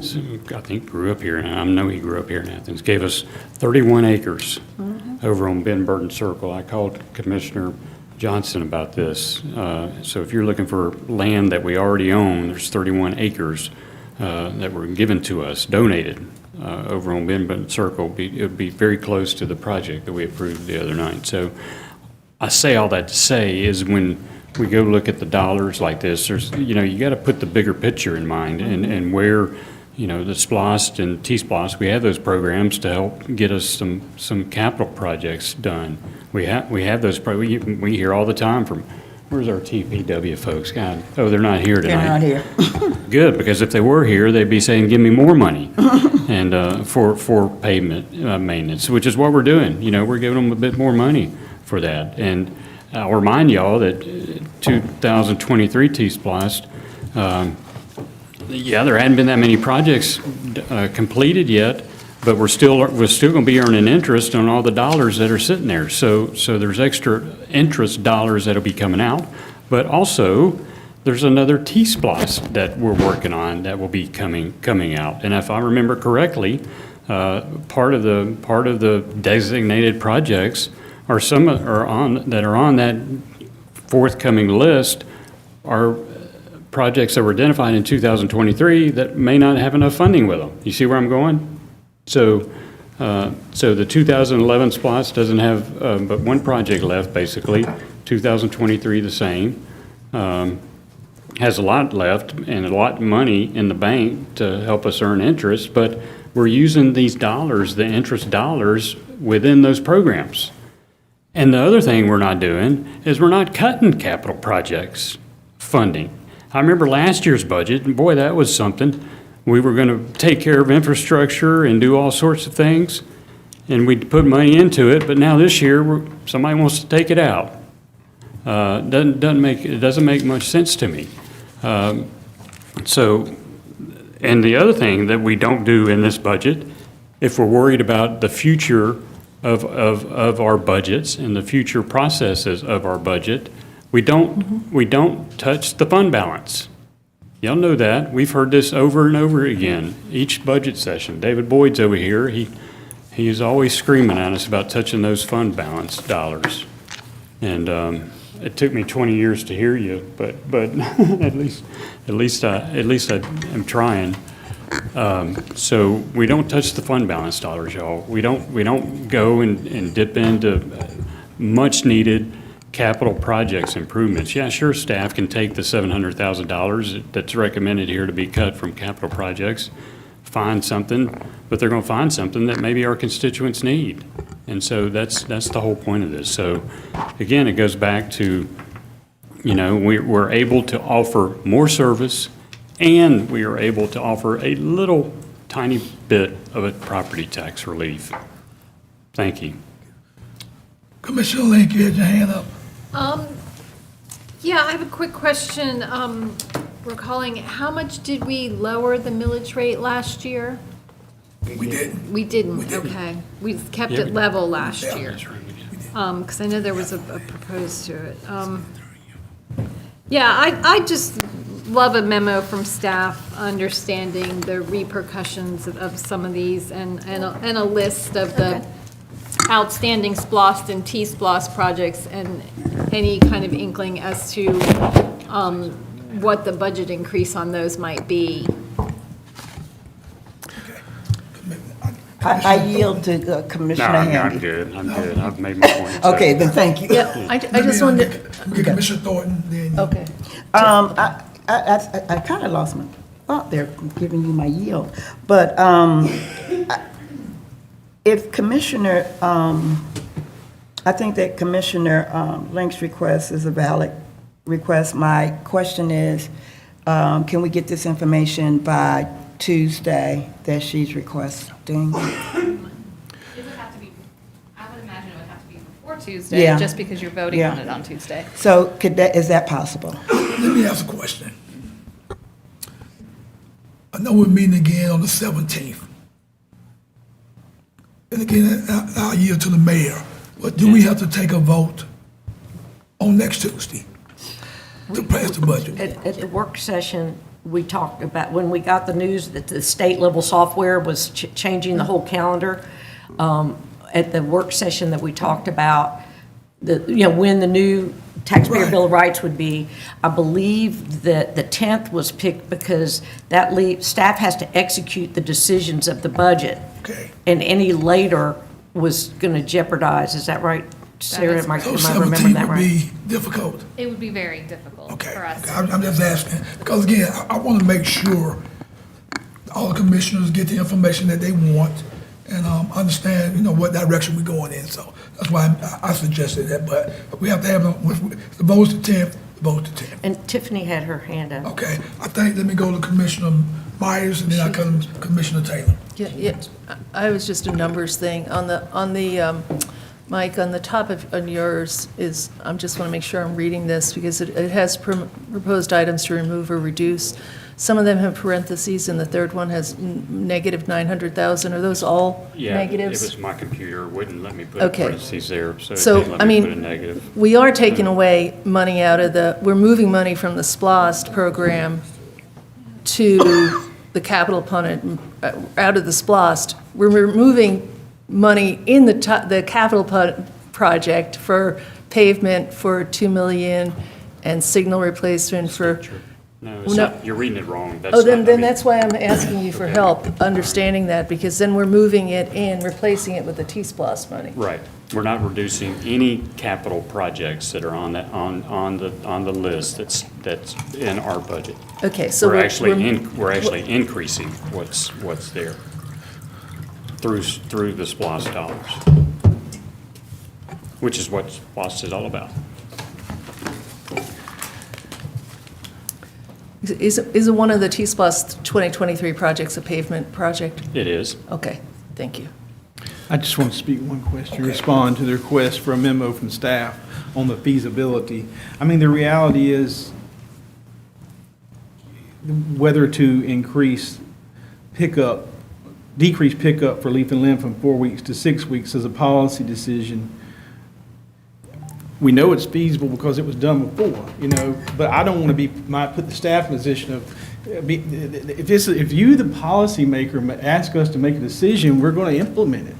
think grew up here, and I know he grew up here in Athens, gave us 31 acres over on Ben Burton Circle. I called Commissioner Johnson about this. So if you're looking for land that we already own, there's 31 acres that were given to us, donated, over on Ben Burton Circle. It would be very close to the project that we approved the other night. So I say all that to say is when we go look at the dollars like this, there's, you got to put the bigger picture in mind and where, the SPLOST and T-SPLOST, we have those programs to help get us some capital projects done. We have those, we hear all the time from, where's our TPW folks? God, oh, they're not here tonight. They're not here. Good, because if they were here, they'd be saying, give me more money and for pavement maintenance, which is what we're doing. We're giving them a bit more money for that. And I'll remind y'all that 2023 T-SPLOST, there hadn't been that many projects completed yet, but we're still going to be earning interest on all the dollars that are sitting there. So there's extra interest dollars that'll be coming out, but also there's another T-SPLOST that we're working on that will be coming out. And if I remember correctly, part of the designated projects are on that forthcoming list are projects that were identified in 2023 that may not have enough funding with them. You see where I'm going? So the 2011 SPLOST doesn't have but one project left, basically. 2023 the same. Has a lot left and a lot of money in the bank to help us earn interest, but we're using these dollars, the interest dollars, within those programs. And the other thing we're not doing is we're not cutting capital projects funding. I remember last year's budget, and boy, that was something. We were going to take care of infrastructure and do all sorts of things, and we'd put money into it, but now this year, somebody wants to take it out. It doesn't make much sense to me. And the other thing that we don't do in this budget, if we're worried about the future of our budgets and the future processes of our budget, we don't touch the fund balance. Y'all know that. We've heard this over and over again, each budget session. David Boyd's over here. He's always screaming at us about touching those fund balance dollars. And it took me 20 years to hear you, but at least I'm trying. So we don't touch the fund balance dollars, y'all. We don't go and dip into much needed capital projects improvements. Yeah, sure, staff can take the $700,000 that's recommended here to be cut from capital projects, find something, but they're going to find something that maybe our constituents need. And so that's the whole point of this. So again, it goes back to, we're able to offer more service and we are able to offer a little tiny bit of a property tax relief. Thank you. Commissioner Link, you had your hand up. Yeah, I have a quick question. Recalling, how much did we lower the millage rate last year? We didn't. We didn't, okay. We kept it level last year. Because I know there was a proposed to it. Yeah, I just love a memo from staff understanding the repercussions of some of these and a list of the outstanding SPLOST and T-SPLOST projects and any kind of inkling as to what the budget increase on those might be. I yield to Commissioner No, Handy. I'm good. I've made my point. Okay, then thank you. Yeah, I just wanted to, Get Commissioner Thornton, then. okay. I kind of lost my thought there, giving you my yield. But if Commissioner, I think that Commissioner Link's request is a valid request. My question is, can we get this information by Tuesday that she's requesting? It would have to be, I would imagine it would have to be before Tuesday, Yeah. just because you're voting Yeah. on it on Tuesday. So is that possible? Let me ask a question. I know we're meeting again on the 17th. And again, I'll yield to the mayor, but do we have to take a vote on next Tuesday? to pass the budget. At the work session, we talked about, when we got the news that the state-level software was changing the whole calendar, at the work session that we talked about, when the new Taxpayer Right. Bill of Rights would be, I believe that the 10th was picked because staff has to execute the decisions of the budget. Okay. And any later was going to jeopardize, is that right, Sarah? is Am I So remembering 17 that would right? be difficult. It would be very difficult Okay, for us. okay, I'm just asking, because again, I want to make sure all the commissioners get the information that they want and understand, what direction we're going in, so that's why I suggested that, but we have to have, the vote's the 10th, the vote's the 10th. And Tiffany had her hand up. Okay, I think, let me go to Commissioner Myers, and then I come to Commissioner Taylor. Yeah, I was just a numbers thing. On the, Mike, on the top on yours is, I just want to make sure I'm reading this, because it has proposed items to remove or reduce. Some of them have parentheses, and the third one has negative 900,000. Are those all negatives? Yeah, it was my computer, wouldn't let me put Okay. parentheses there, so it So, didn't I let me mean, put a negative. we are taking away money we're moving money from the SPLOST program to the capital component, out of the SPLOST. We're removing money in the capital project for pavement for 2 million and signal replacement for. No, it's No. not, you're reading it wrong. That's Oh, not- I then mean- that's why I'm asking you for help understanding that, because then we're moving it in, replacing it with the T-SPLOST money. Right. We're not reducing any capital projects that are on the list that's in our budget. Okay, so We're actually increasing what's there through the SPLOST dollars, which is what SPLOST is all about. Is one of the T-SPLOST 2023 projects a pavement project? It is. Okay, thank you. I just want to speak one question, respond to the request for a memo from staff on the feasibility. I mean, the reality is whether to decrease pickup for leaf and limb from 4 weeks to 6 weeks is a policy decision. We know it's feasible because it was done before, but I don't want to put the staff in a position of, if you, the policymaker, ask us to make a decision, we're going to implement it.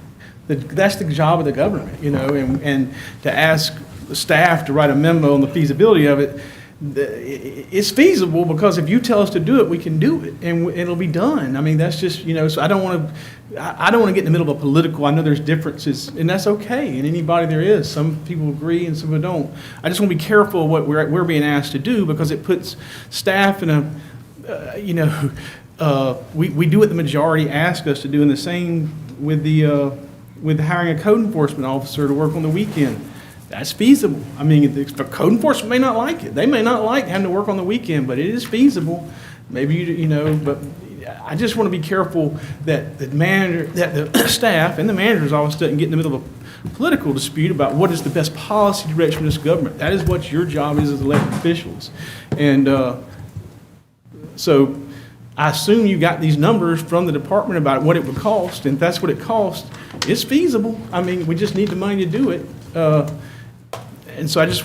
That's the job of the government, and to ask the staff to write a memo on the feasibility of it, it's feasible because if you tell us to do it, we can do it and it'll be done. I mean, that's just, so I don't want to get in the middle of a political, I know there's differences and that's okay. And anybody there is, some people agree and some people don't. I just want to be careful of what we're being asked to do because it puts staff in a, we do what the majority ask us to do, and the same with hiring a code enforcement officer to work on the weekend. That's feasible. I mean, the code enforcement may not like it. They may not like having to work on the weekend, but it is feasible. Maybe, but I just want to be careful that the staff and the manager's office doesn't get in the middle of a political dispute about what is the best policy direction of this government. That is what your job is as elected officials. And so I assume you got these numbers from the department about what it would cost, and if that's what it costs, it's feasible. I mean, we just need the money to do it. And so I just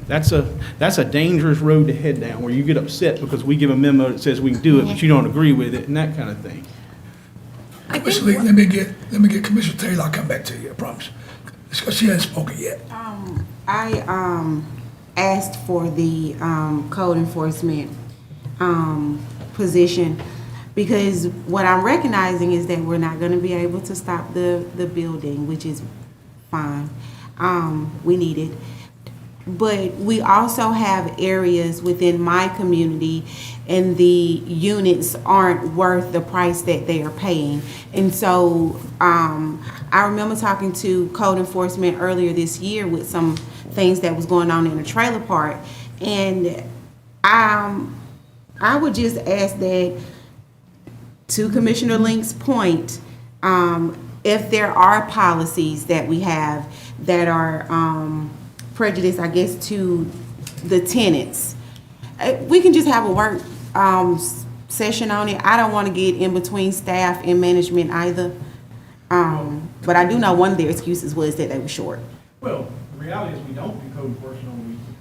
that's a dangerous road to head down, where you get upset because we give a memo that says we can do it, but you don't agree with it, and that kind of thing. Commissioner Lee, let me get Commissioner Taylor, I'll come back to you, I promise. Because she hasn't spoken yet. I asked for the code enforcement position because what I'm recognizing is that we're not going to be able to stop the building, which is fine. We need it. But we also have areas within my community and the units aren't worth the price that they are paying. And so I remember talking to code enforcement earlier this year with some things that was going on in a trailer park. And I would just ask that, to Commissioner Link's point, if there are policies that we have that are prejudice, I guess, to the tenants, we can just have a work session on it. I don't want to get in between staff and management either. But I do know one of their excuses was that they were short. Well, the reality is we don't do code enforcement on the weekends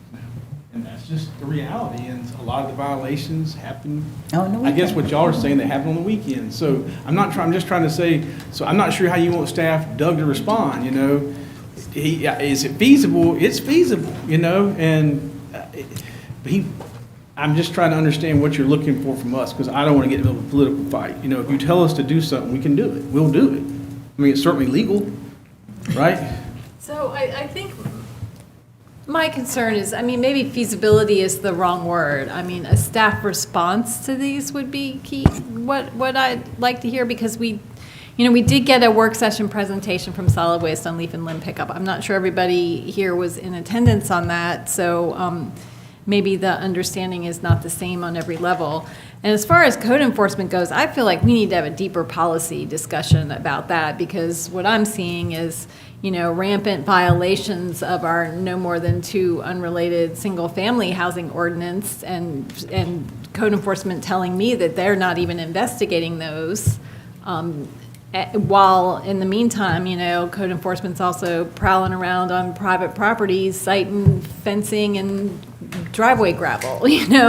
now. And that's just the reality, and a lot of the violations happen, On the I guess weekend. what y'all are saying, they happen on the weekend. So I'm just trying to say, so I'm not sure how you want staff, Doug, to respond, you know? Is it feasible? It's feasible, you know, and I'm just trying to understand what you're looking for from us, because I don't want to get into a political fight. You know, if you tell us to do something, we can do it. We'll do it. I mean, it's certainly legal, right? So I think my concern is, I mean, maybe feasibility is the wrong word. I mean, a staff response to these would be key. What I'd like to hear, because we did get a work session presentation from Solid Waste on leaf and limb pickup. I'm not sure everybody here was in attendance on that, so maybe the understanding is not the same on every level. And as far as code enforcement goes, I feel like we need to have a deeper policy discussion about that, because what I'm seeing is, rampant violations of our no more than 2 unrelated single-family housing ordinance, and code enforcement telling me that they're not even investigating those. While in the meantime, code enforcement's also prowling around on private properties, citing fencing and driveway gravel,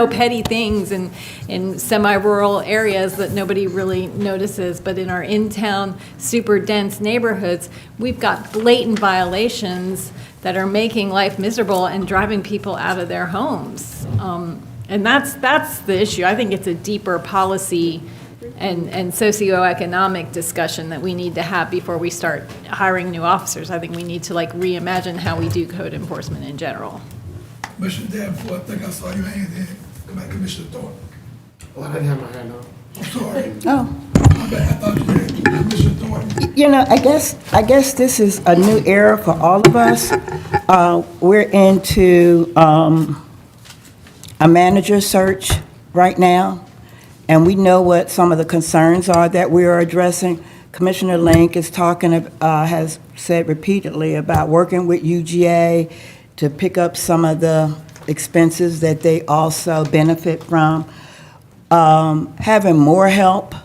petty things in semi-rural areas that nobody really notices. But in our in-town, super dense neighborhoods, we've got blatant violations that are making life miserable and driving people out of their homes. And that's the issue. I think it's a deeper policy and socioeconomic discussion that we need to have before we start hiring new officers. I think we need to reimagine how we do code enforcement in general. Commissioner Davenport, I think I saw your hand in. Come back, Commissioner Thornton. Well, I didn't have my hand on. I'm sorry. Oh, My bad, I thought you had Commissioner Thornton. I guess this is a new era for all of us. We're into a manager search right now, and we know what some of the concerns are that we are addressing. Commissioner Link is has said repeatedly about working with UGA to pick up some of the expenses that they also benefit from. Having more help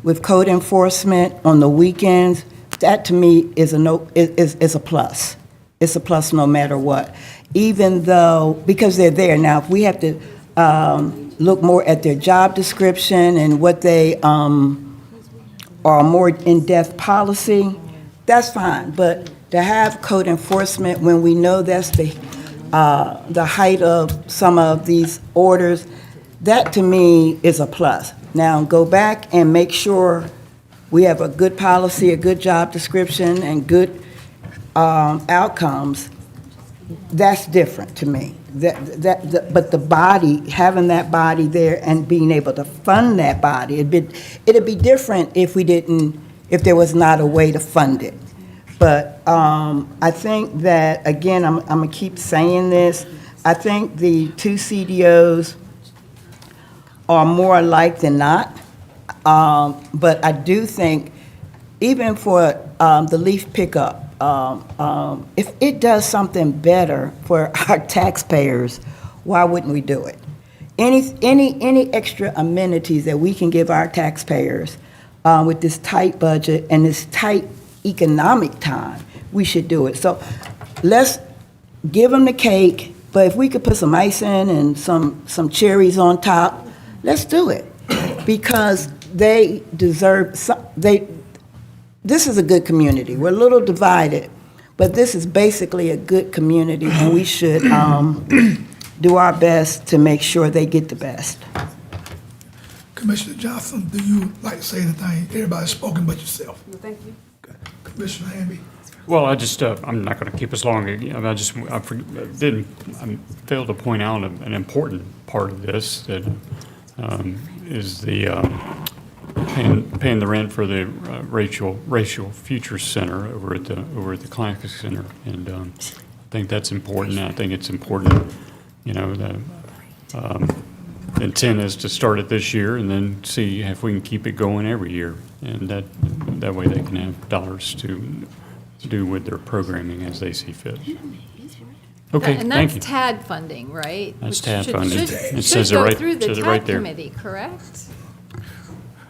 with code enforcement on the weekends, that to me is a plus. It's a plus no matter what. Even though, because they're there. Now, if we have to look more at their job description and what they are more in-depth policy, that's fine. But to have code enforcement when we know that's the height of some of these orders, that to me is a plus. Now, go back and make sure we have a good policy, a good job description, and good outcomes. That's different to me. But the body, having that body there and being able to fund that body, it'd be different if there was not a way to fund it. But I think that, again, I'm gonna keep saying this, I think the 2 CDOs are more alike than not. But I do think, even for the leaf pickup, if it does something better for our taxpayers, why wouldn't we do it? Any extra amenities that we can give our taxpayers with this tight budget and this tight economic time, we should do it. So let's give them the cake, but if we could put some icing and some cherries on top, let's do it, because they deserve this is a good community. We're a little divided, but this is basically a good community, and we should do our best to make sure they get the best. Commissioner Johnson, do you like to say anything? Everybody's spoken but yourself. Thank you. Commissioner Hamby. Well, I'm not going to keep us long. I failed to point out an important part of this that is the paying the rent for the Racial Futures Center over at the Clarke Center, and I think that's important. I think it's important. The intent is to start it this year and then see if we can keep it going every year, and that way they can have dollars to do with their programming as they see fit. Okay, And thank you. that's TAD funding, right? That's Which TAD should- funding. should- It should says it go right- through the says it right TAD there. committee, correct?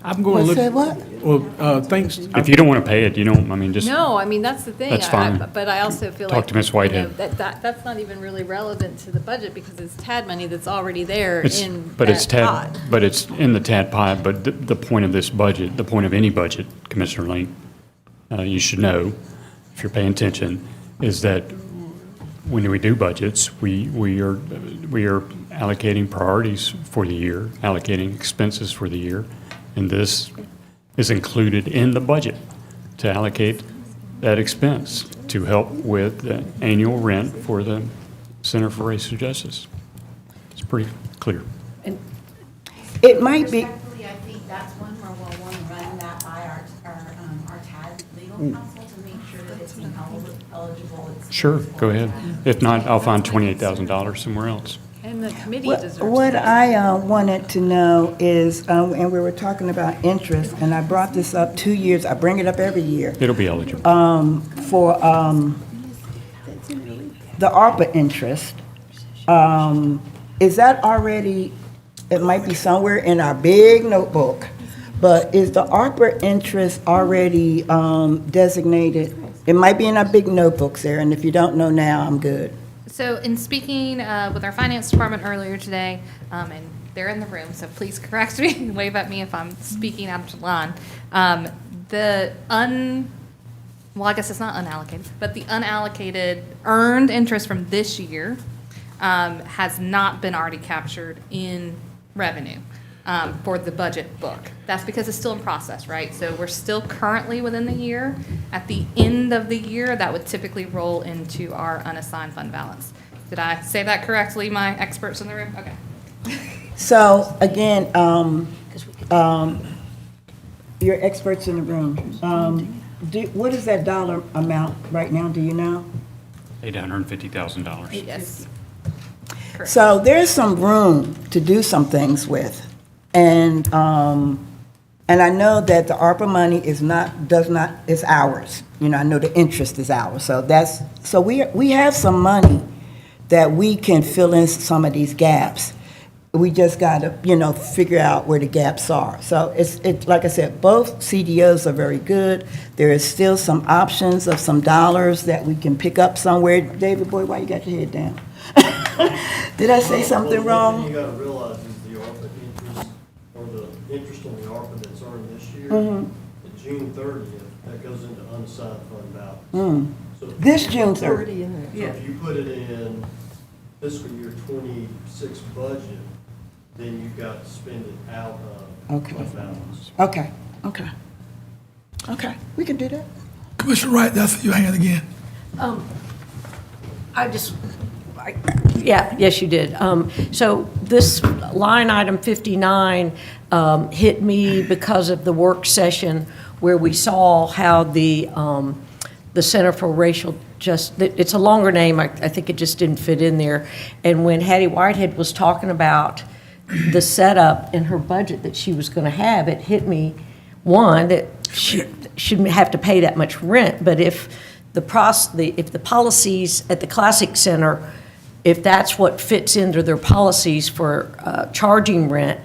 I'm going to What, look. say what? Well, thanks. If you don't want to pay it, you don't, I mean, just. No, I mean, that's the thing. That's fine. But I also feel like. Talk to Ms. Whitehead. you know, That's not even really relevant to the budget because it's TAD money that's already there It's- in but it's that pot. TAD, but it's in the TAD pot, but the point of this budget, the point of any budget, Commissioner Lane, you should know, if you're paying attention, is that when we do budgets, we are allocating priorities for the year, allocating expenses for the year, and this is included in the budget to allocate that expense to help with the annual rent for the Center for Racial Justice. It's pretty clear. It might be, Respectfully, I think that's one where we'll want to run that by our TAD legal counsel to make sure that it's being eligible. Sure, go ahead. If not, I'll find $28,000 somewhere else. And the committee what deserves. what I wanted to know is, and we were talking about interest, and I brought this up 2 years, I bring it up every year, It'll be eligible. for the ARPA interest. Is that already, it might be somewhere in our big notebook, but is the ARPA interest already designated? It might be in our big notebooks there, and if you don't know now, I'm good. So in speaking with our finance department earlier today, and they're in the room, so please correct me, wave at me if I'm speaking out of line. Well, I guess it's not unallocated, but the unallocated earned interest from this year has not been already captured in revenue for the budget book. That's because it's still in process, right? So we're still currently within the year. At the end of the year, that would typically roll into our unassigned fund balance. Did I say that correctly, my experts in the room? Okay. So, again, your experts in the room, what is that dollar amount right now, do you know? $850,000. Yes. So there's some room to do some things with. And I know that the ARPA money is is ours. You know, I know the interest is ours. So we have some money that we can fill in some of these gaps. We just got to, figure out where the gaps are. So it's like I said, both CDOs are very good. There is still some options of some dollars that we can pick up somewhere. David, boy, why you got your head down? Did I say something wrong? One thing you got to realize is the ARPA interest, or the interest on the ARPA that's earned this year, at June 30th, that goes into unassigned fund balance. So if This you- June 30th. So if you put it in fiscal year 26 budget, then you've got to spend it out of fund balance. Okay, we can do that. Commissioner Wright, that's your hand again. Yes, you did. So this line item 59 hit me because of the work session where we saw how the Center for Racial Justice, it's a longer name, I think it just didn't fit in there. And when Hattie Whitehead was talking about the setup in her budget that she was going to have, it hit me, one, that she shouldn't have to pay that much rent, but if the policies at the Classic Center, if that's what fits into their policies for charging rent,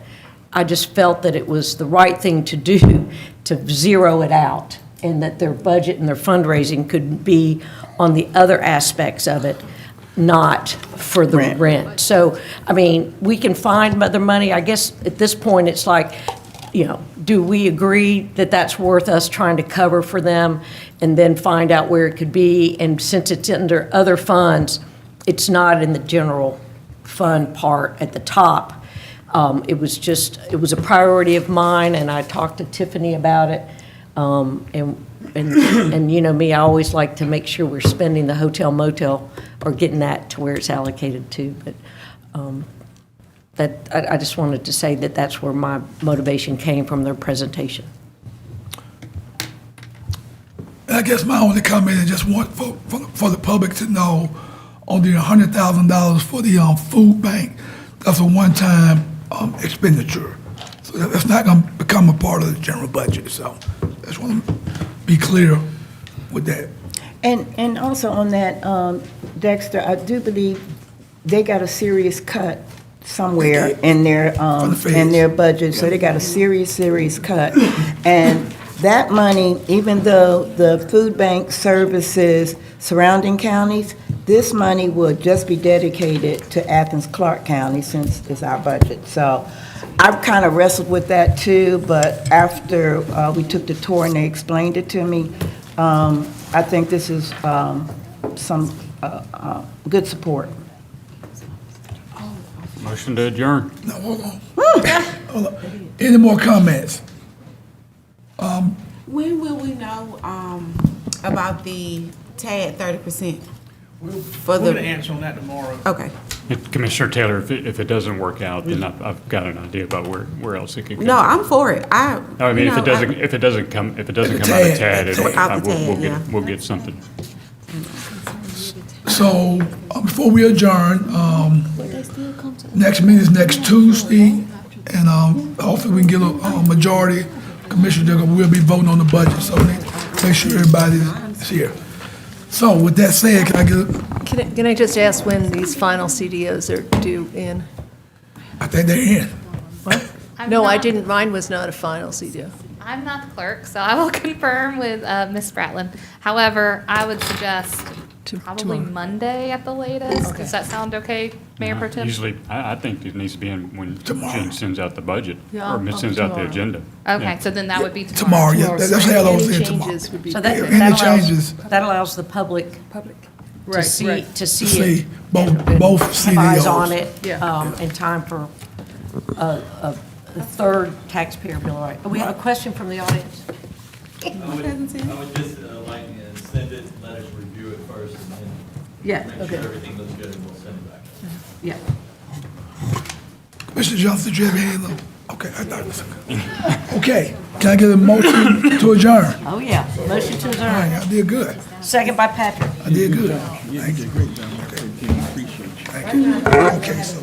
I just felt that it was the right thing to do to zero it out, and that their budget and their fundraising could be on the other aspects of it, not for the rent. So, I mean, we can find other money. I guess at this point, it's like, do we agree that that's worth us trying to cover for them and then find out where it could be? And since it's under other funds, it's not in the general fund part at the top. It was a priority of mine, and I talked to Tiffany about it. And you know me, I always like to make sure we're spending the hotel motel or getting that to where it's allocated to. But I just wanted to say that that's where my motivation came from their presentation. And I guess my only comment is just want for the public to know on the $100,000 for the food bank, that's a one-time expenditure. So that's not going to become a part of the general budget. So I just want to be clear with that. And also on that, Dexter, I do believe they got a serious cut somewhere in their budget, so they got a serious cut. And that money, even though the food bank services surrounding counties, this money would just be dedicated to Athens-Clarke County since it's our budget. So I've kind of wrestled with that too, but after we took the tour and they explained it to me, I think this is some good support. Motion to adjourn. No, hold on. Hold on. Any more comments? When will we know, about the TAD 30%? For We're the, gonna answer on that tomorrow. okay. Commissioner Taylor, if it doesn't work out, then I've got an idea about where else it could go. No, I'm for it. I mean, if it doesn't come out of TAD, we'll get something. So, before we adjourn, next meeting is next Tuesday, and hopefully we can get a majority. Commissioner, we'll be voting on the budget, so make sure everybody is here. So, with that said, can I get, Can I just ask when these final CDOs are due in? I think they're in. No, I didn't, mine was not a final CDO. I'm not the clerk, so I will confirm with Ms. Spratlin. However, I would suggest probably tomorrow. Monday at the latest. Does that sound okay, Mayor Pro Tem? Usually, I think it needs to be in when Jim sends out the budget, Yeah, or sends out the tomorrow. agenda. Okay, Yeah. so then that would be tomorrow. Tomorrow, yeah, that's how those in tomorrow. Changes would be. So that Any changes, that allows the public to Right, see, right. to see see, it. both Have eyes on CDOs. it, Yeah. in time for a third taxpayer bill of rights. We have a question from the audience. I would just like to send it, let us review it first, and then Yeah, make sure everything looks good, and we'll send it back. yeah. Mr. Johnson, did you have any? Okay, I thought it was okay. Okay, can I get a motion to adjourn? Oh, yeah. Motion to All adjourn. right, I did good. Second by Patrick. I did good. Thank you. Thank you. Okay, so